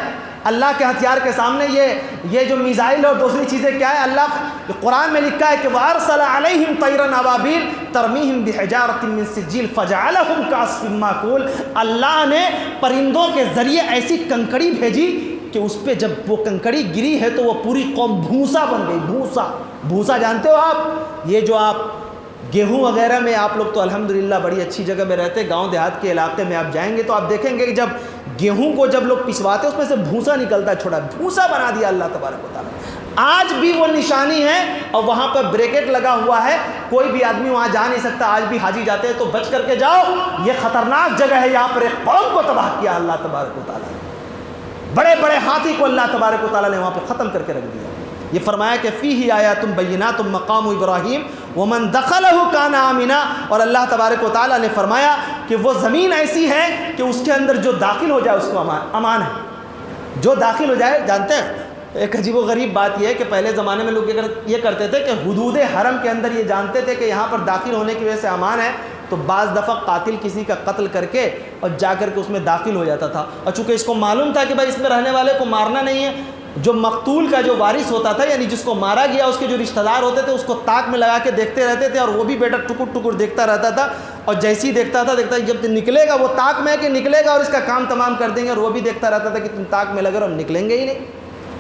Speaker 1: اللہ کے ہتھیار کے سامنے یہ جو میزائل اور دوسری چیزیں کیا ہے؟ اللہ قرآن میں لکھا ہے کہ وَأَرْسَلَ عَلَيْهِمْ طَيْرًا أَبَابِيلَ تَرْمِيهِمْ بِحِجَارَةٍ مِّن سِجِّيلٍ فَجَعَلَهُمْ كَعَصْفٍ مَّأْكُولٍ. اللہ نے پرندوں کے ذریعے ایسی کنکڑی بھیجی کہ اس پہ جب وہ کنکڑی گری ہے تو وہ پوری قوم بھوسا بن گئی. بھوسا جانتے ہو آپ؟ یہ جو آپ گیہوں وغیرہ میں، آپ لوگ تو الحمدللہ بڑی اچھی جگہ میں رہتے، گاؤں دیہات کے علاقے میں آپ جائیں گے تو آپ دیکھیں گے کہ جب گیہوں کو جب لوگ پسواتے اس میں سے بھوسا نکلتا ہے، چھوٹا بھوسا بنا دیا اللہ تبارک و تعالیٰ. آج بھی وہ نشانی ہے اور وہاں پر بریکٹ لگا ہوا ہے، کوئی بھی آدمی وہاں جا نہیں سکتا. آج بھی حاجی جاتے ہیں تو بچ کر کے جاؤ، یہ خطرناک جگہ ہے، یہاں پر ایک قوم کو تباہ کیا اللہ تبارک و تعالیٰ نے. بڑے بڑے ہاتھی کو اللہ تبارک و تعالیٰ نے وہاں پہ ختم کر کے رکھ دیا. یہ فرمایا کہ فیہ آیات بینات مقام ابراہیم ومن دخلہ کان آمنا. اور اللہ تبارک و تعالیٰ نے فرمایا کہ وہ زمین ایسی ہے کہ اس کے اندر جو داخل ہو جائے اس کو امان ہے. جو داخل ہو جائے، جانتے ہیں ایک عجیب و غریب بات یہ ہے کہ پہلے زمانے میں لوگ یہ کرتے تھے کہ حدود حرم کے اندر یہ جانتے تھے کہ یہاں پر داخل ہونے کی وجہ سے امان ہے، تو بعض دفعہ قاتل کسی کا قتل کر کے اور جا کر کے اس میں داخل ہو جاتا تھا. اور چونکہ اس کو معلوم تھا کہ بھائی اس میں رہنے والے کو مارنا نہیں ہے، جو مقتول کا جو وارث ہوتا تھا، یعنی جس کو مارا گیا، اس کے جو رشتہ دار ہوتے تھے اس کو تاک میں لگا کے دیکھتے رہتے تھے، اور وہ بھی بیٹا ٹکر ٹکر دیکھتا رہتا تھا. اور جیسی دیکھتا جب نکلے گا وہ تاک میں کہ نکلے گا اور اس کا کام تمام کر دیں گے، اور وہ بھی دیکھتا رہتا تھا کہ تم تاک میں لگے اور ہم نکلیں گے ہی نہیں.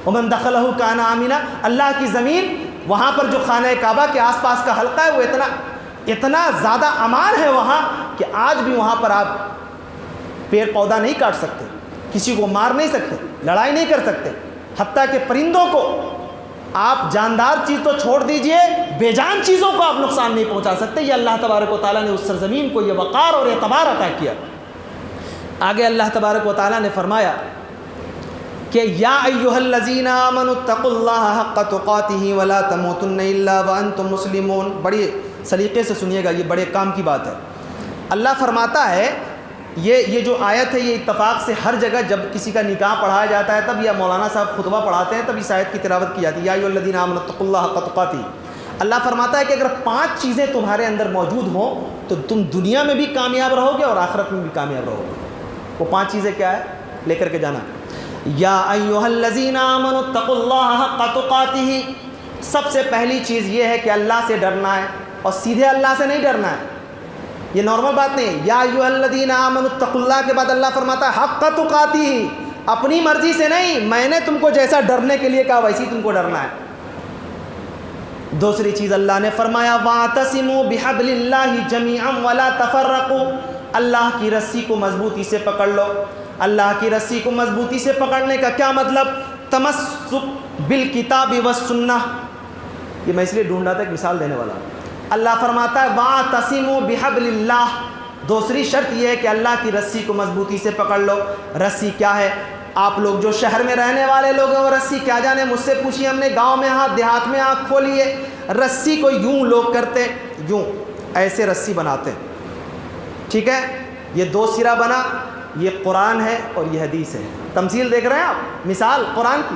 Speaker 1: ومن دخلہ کان آمنا. اللہ کی زمین وہاں پر جو خانہ کعبہ کے آس پاس کا حلقہ ہے وہ اتنا زیادہ امان ہے وہاں کہ آج بھی وہاں پر آپ پیڑ پودا نہیں کاٹ سکتے، کسی کو مار نہیں سکتے، لڑائی نہیں کر سکتے، حتیٰ کہ پرندوں کو آپ جاندار چیز تو چھوڑ دیجئے، بے جان چیزوں کو آپ نقصان نہیں پہنچا سکتے. یہ اللہ تبارک و تعالیٰ نے اس سرزمین کو یہ وقار اور اعتبار عطا کیا. آگے اللہ تبارک و تعالیٰ نے فرمایا کہ یا ایھا الذین آمنوا اتقوا اللہ حق تقاتہ ولا تموتن الا وانتم مسلمون. بڑی سلیقے سے سنیے گا، یہ بڑے کام کی بات ہے. اللہ فرماتا ہے، یہ جو آیت ہے یہ اتفاق سے ہر جگہ جب کسی کا نکاح پڑھایا جاتا ہے تب یا مولانا صاحب خطبہ پڑھاتے ہیں تب اس آیت کی تلاوت کی جاتی ہے. یا ایھا الذین آمنوا اتقوا اللہ حق تقاتہ. اللہ فرماتا ہے کہ اگر 5 چیزیں تمہارے اندر موجود ہوں تو تم دنیا میں بھی کامیاب رہو گے اور آخرت میں بھی کامیاب رہو گے. وہ 5 چیزیں کیا ہے؟ لے کر کے جانا. یا ایھا الذین آمنوا اتقوا اللہ حق تقاتہ. سب سے پہلی چیز یہ ہے کہ اللہ سے ڈرنا ہے، اور سیدھے اللہ سے نہیں ڈرنا ہے. یہ نارمل بات نہیں. یا ایھا الذین آمنوا اتقوا اللہ کے بعد اللہ فرماتا ہے حق تقاتہ. اپنی مرضی سے نہیں، میں نے تم کو جیسا ڈرنے کے لیے کہا ویسی تم کو ڈرنا ہے. دوسری چیز اللہ نے فرمایا وَاعْتَصِمُوا بِحَبْلِ اللَّهِ جَمِيعًا وَلَا تَفَرَّقُوا، اللہ کی رسی کو مضبوطی سے پکڑ لو۔ اللہ کی رسی کو مضبوطی سے پکڑنے کا کیا مطلب؟ تمسک بالکتاب والسنہ۔ یہ میں اس لیے ڈھونڈا تھا ایک مثال دینے والا۔ اللہ فرماتا ہے وَاعْتَصِمُوا بِحَبْلِ اللَّهِ، دوسری شرط یہ ہے کہ اللہ کی رسی کو مضبوطی سے پکڑ لو۔ رسی کیا ہے؟ آپ لوگ جو شہر میں رہنے والے لوگ ہیں وہ رسی کیا جانے، مجھ سے پوچھیے، ہم نے گاؤں میں ہاں دیہات میں آنکھ کھولی ہے، رسی کو یوں لوگ کرتے، یوں ایسے رسی بناتے، ٹھیک ہے؟ یہ دو سرا بنا، یہ قرآن ہے اور یہ حدیث ہے۔ تمثیل دیکھ رہے ہیں آپ، مثال قرآن کی۔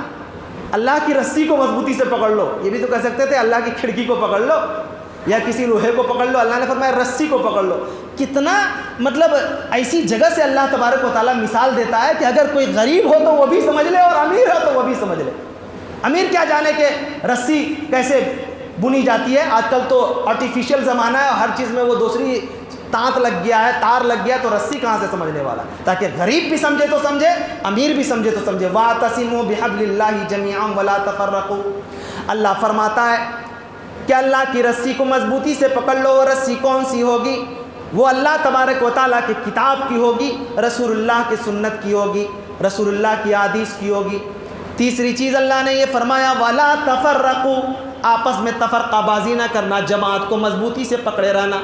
Speaker 1: اللہ کی رسی کو مضبوطی سے پکڑ لو، یہ بھی تو کہہ سکتے تھے اللہ کی کھڑکی کو پکڑ لو یا کسی لوہے کو پکڑ لو، اللہ نے فرمایا رسی کو پکڑ لو۔ کتنا مطلب ایسی جگہ سے اللہ تبارک و تعالیٰ مثال دیتا ہے کہ اگر کوئی غریب ہو تو وہ بھی سمجھ لے اور امیر ہو تو وہ بھی سمجھ لے۔ امیر کیا جانے کہ رسی کیسے بنی جاتی ہے، آج کل تو آرٹیفیشل زمانہ ہے، ہر چیز میں وہ دوسری تانت لگ گیا ہے، تار لگ گیا، تو رسی کہاں سے سمجھنے والا، تاکہ غریب بھی سمجھے تو سمجھے، امیر بھی سمجھے تو سمجھے۔ وَاعْتَصِمُوا بِحَبْلِ اللَّهِ جَمِيعًا وَلَا تَفَرَّقُوا، اللہ فرماتا ہے کہ اللہ کی رسی کو مضبوطی سے پکڑ لو۔ وہ رسی کون سی ہوگی؟ وہ اللہ تبارک و تعالیٰ کی کتاب کی ہوگی، رسول اللہ کی سنت کی ہوگی، رسول اللہ کی حدیث کی ہوگی۔ تیسری چیز اللہ نے یہ فرمایا وَلَا تَفَرَّقُوا، آپس میں تفرقہ بازی نہ کرنا، جماعت کو مضبوطی سے پکڑے رہنا۔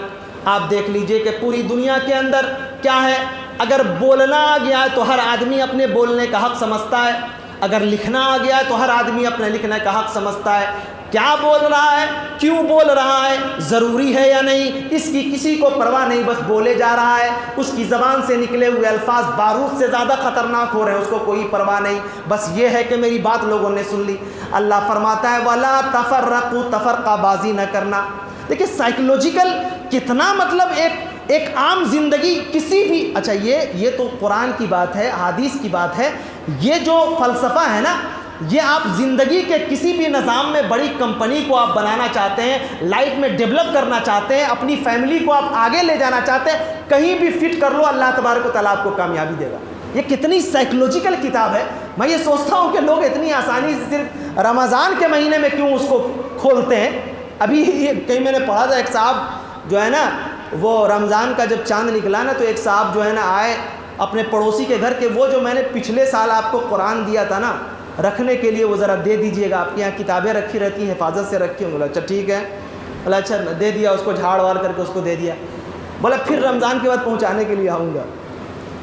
Speaker 1: آپ دیکھ لیجئے کہ پوری دنیا کے اندر کیا ہے، اگر بولنا آ گیا ہے تو ہر آدمی اپنے بولنے کا حق سمجھتا ہے، اگر لکھنا آ گیا ہے تو ہر آدمی اپنے لکھنے کا حق سمجھتا ہے۔ کیا بول رہا ہے، کیوں بول رہا ہے، ضروری ہے یا نہیں، اس کی کسی کو پرواہ نہیں، بس بولے جا رہا ہے۔ اس کی زبان سے نکلے ہوئے الفاظ بارود سے زیادہ خطرناک ہو رہے ہیں، اس کو کوئی پرواہ نہیں، بس یہ ہے کہ میری بات لوگوں نے سن لی۔ اللہ فرماتا ہے وَلَا تَفَرَّقُوا، تفرقہ بازی نہ کرنا۔ دیکھیں سائیکلوجیکل کتنا مطلب ایک عام زندگی کسی بھی، اچھا یہ تو قرآن کی بات ہے، حدیث کی بات ہے، یہ جو فلسفہ ہے نا، یہ آپ زندگی کے کسی بھی نظام میں بڑی کمپنی کو آپ بنانا چاہتے ہیں، لائف میں ڈیولپ کرنا چاہتے ہیں، اپنی فیملی کو آپ آگے لے جانا چاہتے ہیں، کہیں بھی فٹ کر لو، اللہ تبارک و تعالیٰ آپ کو کامیابی دے گا۔ یہ کتنی سائیکلوجیکل کتاب ہے۔ میں یہ سوچتا ہوں کہ لوگ اتنی آسانی سے صرف رمضان کے مہینے میں کیوں اس کو کھولتے ہیں۔ ابھی یہ کہیں میں نے پڑھا تھا، ایک صاحب جو ہے نا، وہ رمضان کا جب چاند نکلا نا، تو ایک صاحب جو ہے نا آئے اپنے پڑوسی کے گھر کے، وہ جو میں نے پچھلے سال آپ کو قرآن دیا تھا نا رکھنے کے لیے، وہ ذرا دے دیجئے گا، آپ کے یہاں کتابیں رکھی رہتی ہیں، حفاظت سے رکھی ہوں۔ بولا اچھا ٹھیک ہے، بولا اچھا دے دیا، اس کو جھاڑ وار کر کے اس کو دے دیا۔ بولا پھر رمضان کے بعد پہنچانے کے لیے آؤں گا،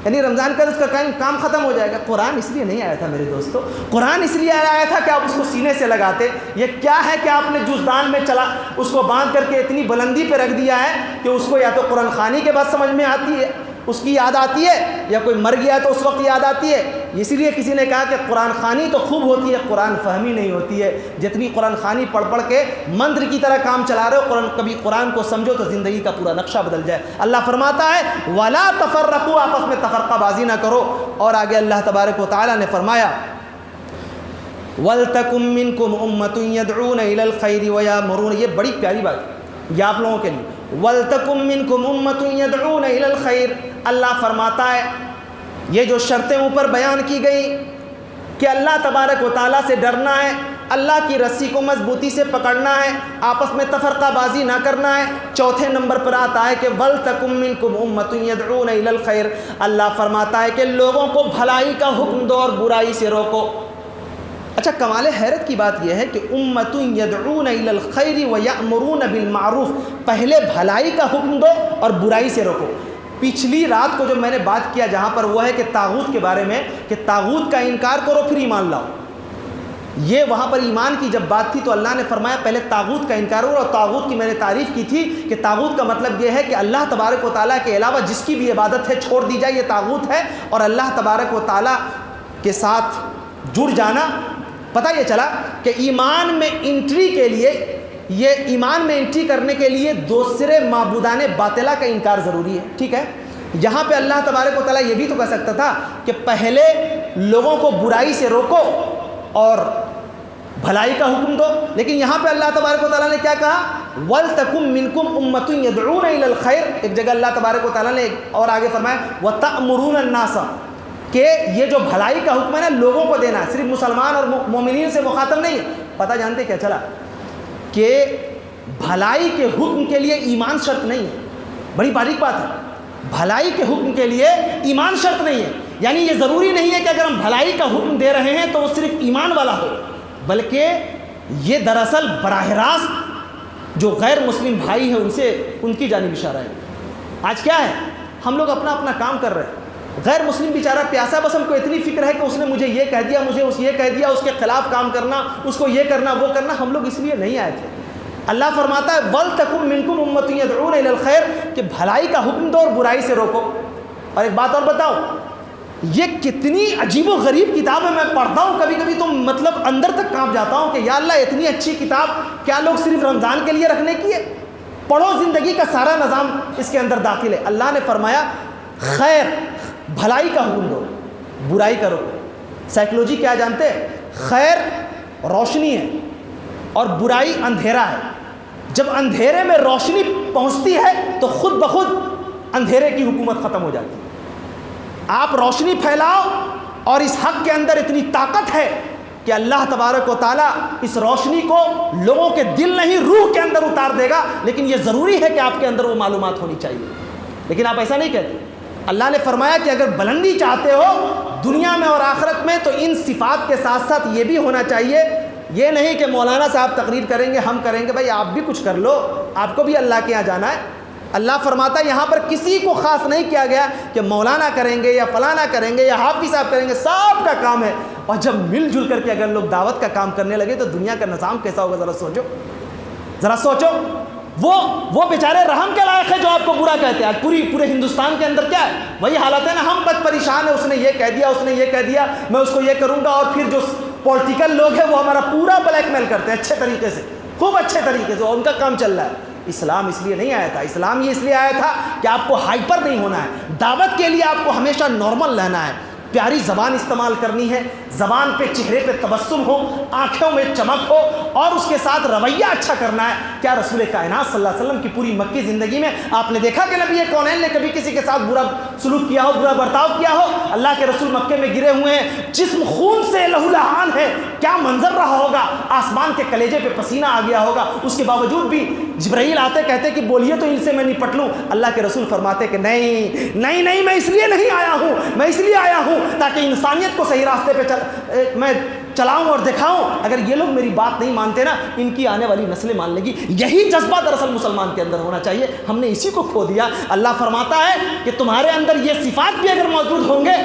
Speaker 1: یعنی رمضان کا اس کا کام ختم ہو جائے گا۔ قرآن اس لیے نہیں آیا تھا میرے دوستو، قرآن اس لیے آیا تھا کہ آپ اس کو سینے سے لگاتے۔ یہ کیا ہے کہ آپ نے جزدان میں چلا اس کو باندھ کر کے اتنی بلندی پہ رکھ دیا ہے کہ اس کو یا تو قرآن خوانی کے بعد سمجھ میں آتی ہے، اس کی یاد آتی ہے، یا کوئی مر گیا تو اس وقت یاد آتی ہے۔ اسی لیے کسی نے کہا کہ قرآن خوانی تو خوب ہوتی ہے، قرآن فہمی نہیں ہوتی ہے۔ جتنی قرآن خوانی پڑھ پڑھ کے منتر کی طرح کام چلا رہے ہو، کبھی قرآن کو سمجھو تو زندگی کا پورا نقشہ بدل جائے۔ اللہ فرماتا ہے وَلَا تَفَرَّقُوا، آپس میں تفرقہ بازی نہ کرو۔ اور آگے اللہ تبارک و تعالیٰ نے فرمایا وَلْتَكُن مِّنكُمْ أُمَّةٌ يَدْعُونَ إِلَى الْخَيْرِ وَيَأْمُرُونَ، یہ بڑی پیاری بات ہے یہ آپ لوگوں کے لیے۔ وَلْتَكُن مِّنكُمْ أُمَّةٌ يَدْعُونَ إِلَى الْخَيْرِ، اللہ فرماتا ہے یہ جو شرطیں اوپر بیان کی گئی کہ اللہ تبارک و تعالیٰ سے ڈرنا ہے، اللہ کی رسی کو مضبوطی سے پکڑنا ہے، آپس میں تفرقہ بازی نہ کرنا ہے۔ چوتھے نمبر پر آتا ہے کہ وَلْتَكُن مِّنكُمْ أُمَّةٌ يَدْعُونَ إِلَى الْخَيْرِ، اللہ فرماتا ہے کہ لوگوں کو بھلائی کا حکم دو اور برائی سے روکو۔ اچھا کمال حیرت کی بات یہ ہے کہ امۃ یدعون الی الخیر ویأمرون بالمعروف، پہلے بھلائی کا حکم دو اور برائی سے روکو۔ پچھلی رات کو جو میں نے بات کیا جہاں پر وہ ہے کہ طاغوت کے بارے میں، کہ طاغوت کا انکار کرو پھر ایمان لاؤ، یہ وہاں پر ایمان کی جب بات تھی تو اللہ نے فرمایا پہلے طاغوت کا انکار کرو۔ اور طاغوت کی میں نے تعریف کی تھی کہ طاغوت کا مطلب یہ ہے کہ اللہ تبارک و تعالیٰ کے علاوہ جس کی بھی عبادت ہے چھوڑ دی جائے، یہ طاغوت ہے۔ اور اللہ تبارک و تعالیٰ کے ساتھ جڑ جانا۔ پتہ یہ چلا کہ ایمان میں انٹری کے لیے، یہ ایمان میں انٹری کرنے کے لیے دوسرے معبودان باطلہ کا انکار ضروری ہے، ٹھیک ہے۔ یہاں پہ اللہ تبارک و تعالیٰ یہ بھی تو کہہ سکتا تھا کہ پہلے لوگوں کو برائی سے روکو اور بھلائی کا حکم دو، لیکن یہاں پہ اللہ تبارک و تعالیٰ نے کیا کہا؟ وَلْتَكُن مِّنكُمْ أُمَّةٌ يَدْعُونَ إِلَى الْخَيْرِ۔ ایک جگہ اللہ تبارک و تعالیٰ نے اور آگے فرمایا وَتَأْمُرُونَ النَّاسَ، کہ یہ جو بھلائی کا حکم ہے نا لوگوں کو دینا، صرف مسلمان اور مومنین سے مخاطب نہیں ہے۔ پتہ جانتے کیا چلا کہ بھلائی کے حکم کے لیے ایمان شرط نہیں ہے. بڑی باریک بات ہے. بھلائی کے حکم کے لیے ایمان شرط نہیں ہے. یعنی یہ ضروری نہیں ہے کہ اگر ہم بھلائی کا حکم دے رہے ہیں تو وہ صرف ایمان والا ہو، بلکہ یہ دراصل براہ راست جو غیر مسلم بھائی ہیں ان کی جانب اشارہ ہے. آج کیا ہے، ہم لوگ اپنا اپنا کام کر رہے ہیں. غیر مسلم بیچارہ پیاسا، بس ہم کو اتنی فکر ہے کہ اس نے مجھے یہ کہہ دیا، مجھے یہ کہہ دیا، اس کے خلاف کام کرنا، اس کو یہ کرنا وہ کرنا. ہم لوگ اس لیے نہیں آئے تھے. اللہ فرماتا ہے وَلْتَكُن مِّنكُمْ أُمَّةٌ يَدْعُونَ إِلَى الْخَيْرِ کہ بھلائی کا حکم دو اور برائی سے روکو. اور ایک بات اور بتاؤ، یہ کتنی عجیب و غریب کتاب ہے. میں پڑھتا ہوں کبھی کبھی تو مطلب اندر تک کانپ جاتا ہوں کہ یا اللہ اتنی اچھی کتاب کیا لوگ صرف رمضان کے لیے رکھنے کی ہے؟ پڑھو، زندگی کا سارا نظام اس کے اندر داخل ہے. اللہ نے فرمایا خیر، بھلائی کا حکم دو، برائی کا روکو. سائیکلوجی کیا جانتے ہیں؟ خیر روشنی ہے اور برائی اندھیرا ہے. جب اندھیرے میں روشنی پہنچتی ہے تو خود بخود اندھیرے کی حکومت ختم ہو جاتی ہے. آپ روشنی پھیلاؤ اور اس حق کے اندر اتنی طاقت ہے کہ اللہ تبارک و تعالیٰ اس روشنی کو لوگوں کے دل نہیں روح کے اندر اتار دے گا. لیکن یہ ضروری ہے کہ آپ کے اندر وہ معلومات ہونی چاہیے. لیکن آپ ایسا نہیں کہتے. اللہ نے فرمایا کہ اگر بلندی چاہتے ہو دنیا میں اور آخرت میں تو ان صفات کے ساتھ ساتھ یہ بھی ہونا چاہیے. یہ نہیں کہ مولانا صاحب تقریر کریں گے ہم کریں گے. بھائی آپ بھی کچھ کر لو، آپ کو بھی اللہ کے یہاں جانا ہے. اللہ فرماتا ہے یہاں پر کسی کو خاص نہیں کیا گیا کہ مولانا کریں گے یا فلانا کریں گے یا حافظ صاحب کریں گے. سب کا کام ہے. اور جب مل جل کر کے اگر لوگ دعوت کا کام کرنے لگے تو دنیا کا نظام کیسا ہوگا؟ ذرا سوچو. وہ بیچارے رحم کے لائق ہے جو آپ کو برا کہتے ہیں. آج پورے ہندوستان کے اندر کیا ہے؟ وہی حالت ہے نا. ہم بس پریشان ہیں، اس نے یہ کہہ دیا، اس نے یہ کہہ دیا، میں اس کو یہ کروں گا. اور پھر جو پولیٹیکل لوگ ہیں وہ ہمارا پورا بلیک میل کرتے ہیں اچھے طریقے سے، خوب اچھے طریقے سے، اور ان کا کام چل رہا ہے. اسلام اس لیے نہیں آیا تھا. اسلام یہ اس لیے آیا تھا کہ آپ کو ہائپر نہیں ہونا ہے. دعوت کے لیے آپ کو ہمیشہ نارمل رہنا ہے. پیاری زبان استعمال کرنی ہے. زبان پہ، چہرے پہ تبسم ہو، آنکھوں میں چمک ہو، اور اس کے ساتھ رویہ اچھا کرنا ہے. کیا رسول کائنات صلی اللہ علیہ وسلم کی پوری مکی زندگی میں آپ نے دیکھا کہ نبی کونین نے کبھی کسی کے ساتھ برا سلوک کیا ہو، برا برتاؤ کیا ہو؟ اللہ کے رسول مکے میں گرے ہوئے ہیں، جسم خون سے لہولہان ہے. کیا منظر رہا ہوگا؟ آسمان کے کلیجے پہ پسینہ آ گیا ہوگا. اس کے باوجود بھی جبرائیل آتے کہتے کہ بولیے تو ان سے میں نپٹ لوں. اللہ کے رسول فرماتے کہ نہیں نہیں نہیں، میں اس لیے نہیں آیا ہوں، میں اس لیے آیا ہوں تاکہ انسانیت کو صحیح راستے پہ میں چلاؤں اور دکھاؤں. اگر یہ لوگ میری بات نہیں مانتے نا، ان کی آنے والی نسلیں مان لیں گی. یہی جذبہ دراصل مسلمان کے اندر ہونا چاہیے. ہم نے اسی کو کھو دیا. اللہ فرماتا ہے کہ تمہارے اندر یہ صفات بھی اگر موجود ہوں گے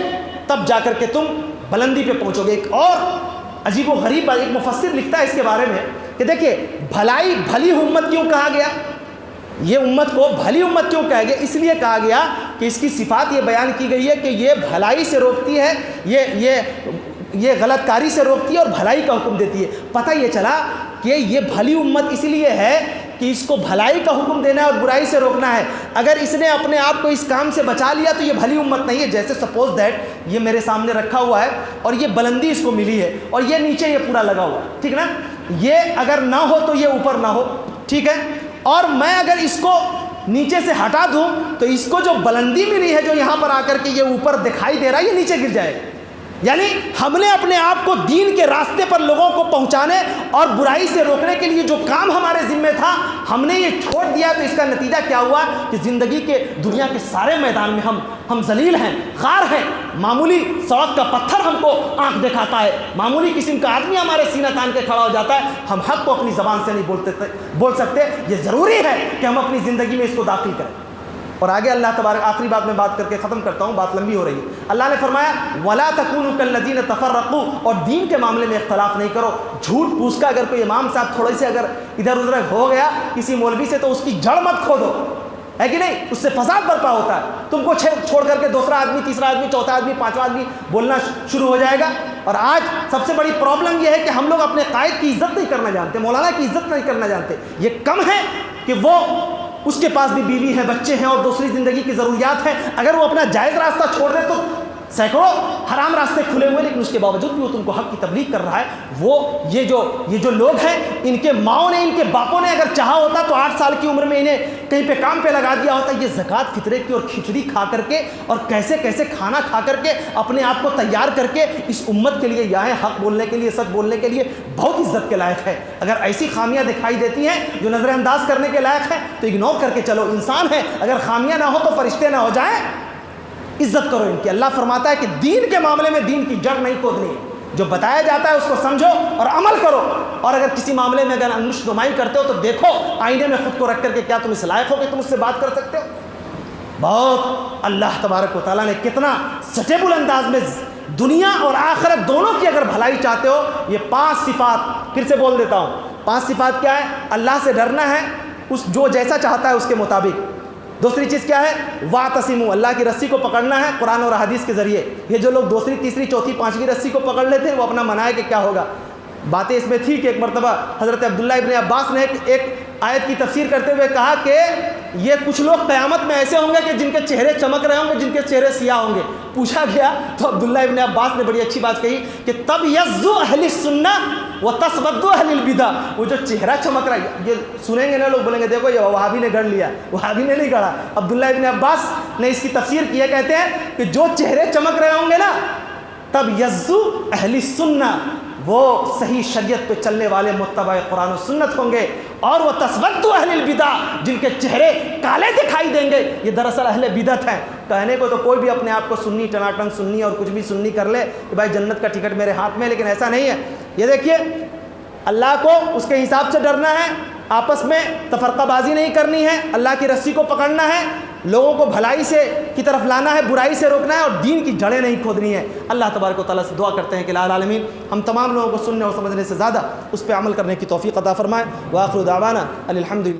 Speaker 1: تب جا کر کے تم بلندی پہ پہنچو گے. ایک اور عجیب و غریب ایک مفسر لکھتا ہے اس کے بارے میں کہ دیکھیے بھلی امت کیوں کہا گیا؟ یہ امت کو بھلی امت کیوں کہا گیا؟ اس لیے کہا گیا کہ اس کی صفات یہ بیان کی گئی ہے کہ یہ بھلائی سے روکتی ہے، یہ غلط کاری سے روکتی ہے اور بھلائی کا حکم دیتی ہے. پتہ یہ چلا کہ یہ بھلی امت اس لیے ہے کہ اس کو بھلائی کا حکم دینا ہے اور برائی سے روکنا ہے. اگر اس نے اپنے آپ کو اس کام سے بچا لیا تو یہ بھلی امت نہیں ہے. جیسے سپوز دیٹ یہ میرے سامنے رکھا ہوا ہے اور یہ بلندی اس کو ملی ہے اور یہ نیچے یہ پورا لگا ہوا ہے، ٹھیک نا؟ یہ اگر نہ ہو تو یہ اوپر نہ ہو، ٹھیک ہے؟ اور میں اگر اس کو نیچے سے ہٹا دوں تو اس کو جو بلندی ملی ہے، جو یہاں پر آ کر کے یہ اوپر دکھائی دے رہا ہے، یہ نیچے گر جائے گا. یعنی ہم نے اپنے آپ کو دین کے راستے پر لوگوں کو پہنچانے اور برائی سے روکنے کے لیے جو کام ہمارے ذمہ تھا ہم نے یہ چھوڑ دیا. تو اس کا نتیجہ کیا ہوا کہ زندگی کے دنیا کے سارے میدان میں ہم ذلیل ہیں، خار ہیں. معمولی سڑک کا پتھر ہم کو آنکھ دکھاتا ہے، معمولی قسم کا آدمی ہمارے سینہ تان کے کھڑا ہو جاتا ہے. ہم حق کو اپنی زبان سے نہیں بول سکتے. یہ ضروری ہے کہ ہم اپنی زندگی میں اس کو داخل کریں. اور آگے اللہ تبارک، آخری بات میں بات کر کے ختم کرتا ہوں، بات لمبی ہو رہی ہے. اللہ نے فرمایا وَلَا تَكُونُوا كَالَّذِينَ تَفَرَّقُوا اور دین کے معاملے میں اختلاف نہیں کرو. جھوٹ پوچھ کا اگر کوئی امام صاحب تھوڑے سے اگر ادھر ادھر ہو گیا کسی مولوی سے تو اس کی جڑ مت کھودو، ہے کہ نہیں؟ اس سے فساد برپا ہوتا ہے. تم کو چھوڑ کر کے دوسرا آدمی، تیسرا آدمی، چوتھا آدمی، پانچواں آدمی بولنا شروع ہو جائے گا. اور آج سب سے بڑی پرابلم یہ ہے کہ ہم لوگ اپنے قائد کی عزت نہیں کرنا جانتے، مولانا کی عزت نہیں کرنا جانتے. یہ کم ہے کہ وہ اس کے پاس بھی بیوی ہے، بچے ہیں اور دوسری زندگی کی ضروریات ہیں. اگر وہ اپنا جائز راستہ چھوڑ دے تو سینکڑوں حرام راستے کھلے ہوئے، لیکن اس کے باوجود بھی وہ تم کو حق کی تبلیغ کر رہا ہے۔ وہ یہ جو لوگ ہیں، ان کے ماؤں نے، ان کے باپوں نے اگر چاہا ہوتا تو 8 سال کی عمر میں انہیں کہیں پہ کام پہ لگا دیا ہوتا۔ یہ زکوٰۃ فطرے کی اور کھچڑی کھا کر کے اور کیسے کیسے کھانا کھا کر کے اپنے آپ کو تیار کر کے اس امت کے لیے یہاں حق بولنے کے لیے، سچ بولنے کے لیے بہت عزت کے لائق ہے۔ اگر ایسی خامیاں دکھائی دیتی ہیں جو نظر انداز کرنے کے لائق ہیں تو اگنور کر کے چلو، انسان ہے، اگر خامیاں نہ ہو تو فرشتے نہ ہو جائیں، عزت کرو ان کی۔ اللہ فرماتا ہے کہ دین کے معاملے میں دین کی جڑ نہیں کھودنی ہے، جو بتایا جاتا ہے اس کو سمجھو اور عمل کرو، اور اگر کسی معاملے میں اگر انگشت نمائی کرتے ہو تو دیکھو آئینے میں خود کو رکھ کر کے کیا تم اس لائق ہو کہ تم اس سے بات کر سکتے ہو۔ بہت اللہ تبارک و تعالیٰ نے کتنا سٹیبل انداز میں دنیا اور آخرت دونوں کی اگر بھلائی چاہتے ہو، یہ 5 صفات پھر سے بول دیتا ہوں۔ 5 صفات کیا ہے؟ اللہ سے ڈرنا ہے، اس جو جیسا چاہتا ہے اس کے مطابق۔ دوسری چیز کیا ہے؟ واعتصموا، اللہ کی رسی کو پکڑنا ہے قرآن اور حدیث کے ذریعے۔ یہ جو لوگ دوسری تیسری چوتھی پانچویں رسی کو پکڑ لیتے ہیں وہ اپنا منائے کہ کیا ہوگا۔ باتیں اس میں تھی کہ ایک مرتبہ حضرت عبداللہ ابن عباس نے ایک آیت کی تفسیر کرتے ہوئے کہا کہ یہ کچھ لوگ قیامت میں ایسے ہوں گے کہ جن کے چہرے چمک رہے ہوں گے، جن کے چہرے سیاہ ہوں گے۔ پوچھا گیا تو عبداللہ ابن عباس نے بڑی اچھی بات کہی کہ تب یزو اہل السنہ و تسود اہل البدع، وہ جو چہرہ چمک رہا ہے، یہ سنیں گے نا لوگ بولیں گے دیکھو یہ وہابی نے گڑھ لیا، وہابی نے نہیں گڑھا۔ عبداللہ ابن عباس نے اس کی تفسیر کی ہے، کہتے ہیں کہ جو چہرے چمک رہے ہوں گے نا تب یزو اہل السنہ، وہ صحیح شریعت پہ چلنے والے متبع قرآن و سنت ہوں گے، اور وہ تسود اہل البدع، جن کے چہرے کالے دکھائی دیں گے، یہ دراصل اہل بدعت ہیں۔ کہنے کو تو کوئی بھی اپنے آپ کو سنی ٹناٹن سنی اور کچھ بھی سنی کر لے کہ بھائی جنت کا ٹکٹ میرے ہاتھ میں، لیکن ایسا نہیں ہے۔ یہ دیکھیے اللہ کو اس کے حساب سے ڈرنا ہے، آپس میں تفرقہ بازی نہیں کرنی ہے، اللہ کی رسی کو پکڑنا ہے، لوگوں کو بھلائی سے کی طرف لانا ہے، برائی سے روکنا ہے، اور دین کی جڑیں نہیں کھودنی ہے۔ اللہ تبارک و تعالیٰ سے دعا کرتے ہیں کہ الہ العالمین ہم تمام لوگوں کو سننے اور سمجھنے سے زیادہ اس پہ عمل کرنے کی توفیق عطا فرمائے۔ وآخر دعوانا ان الحمد للہ۔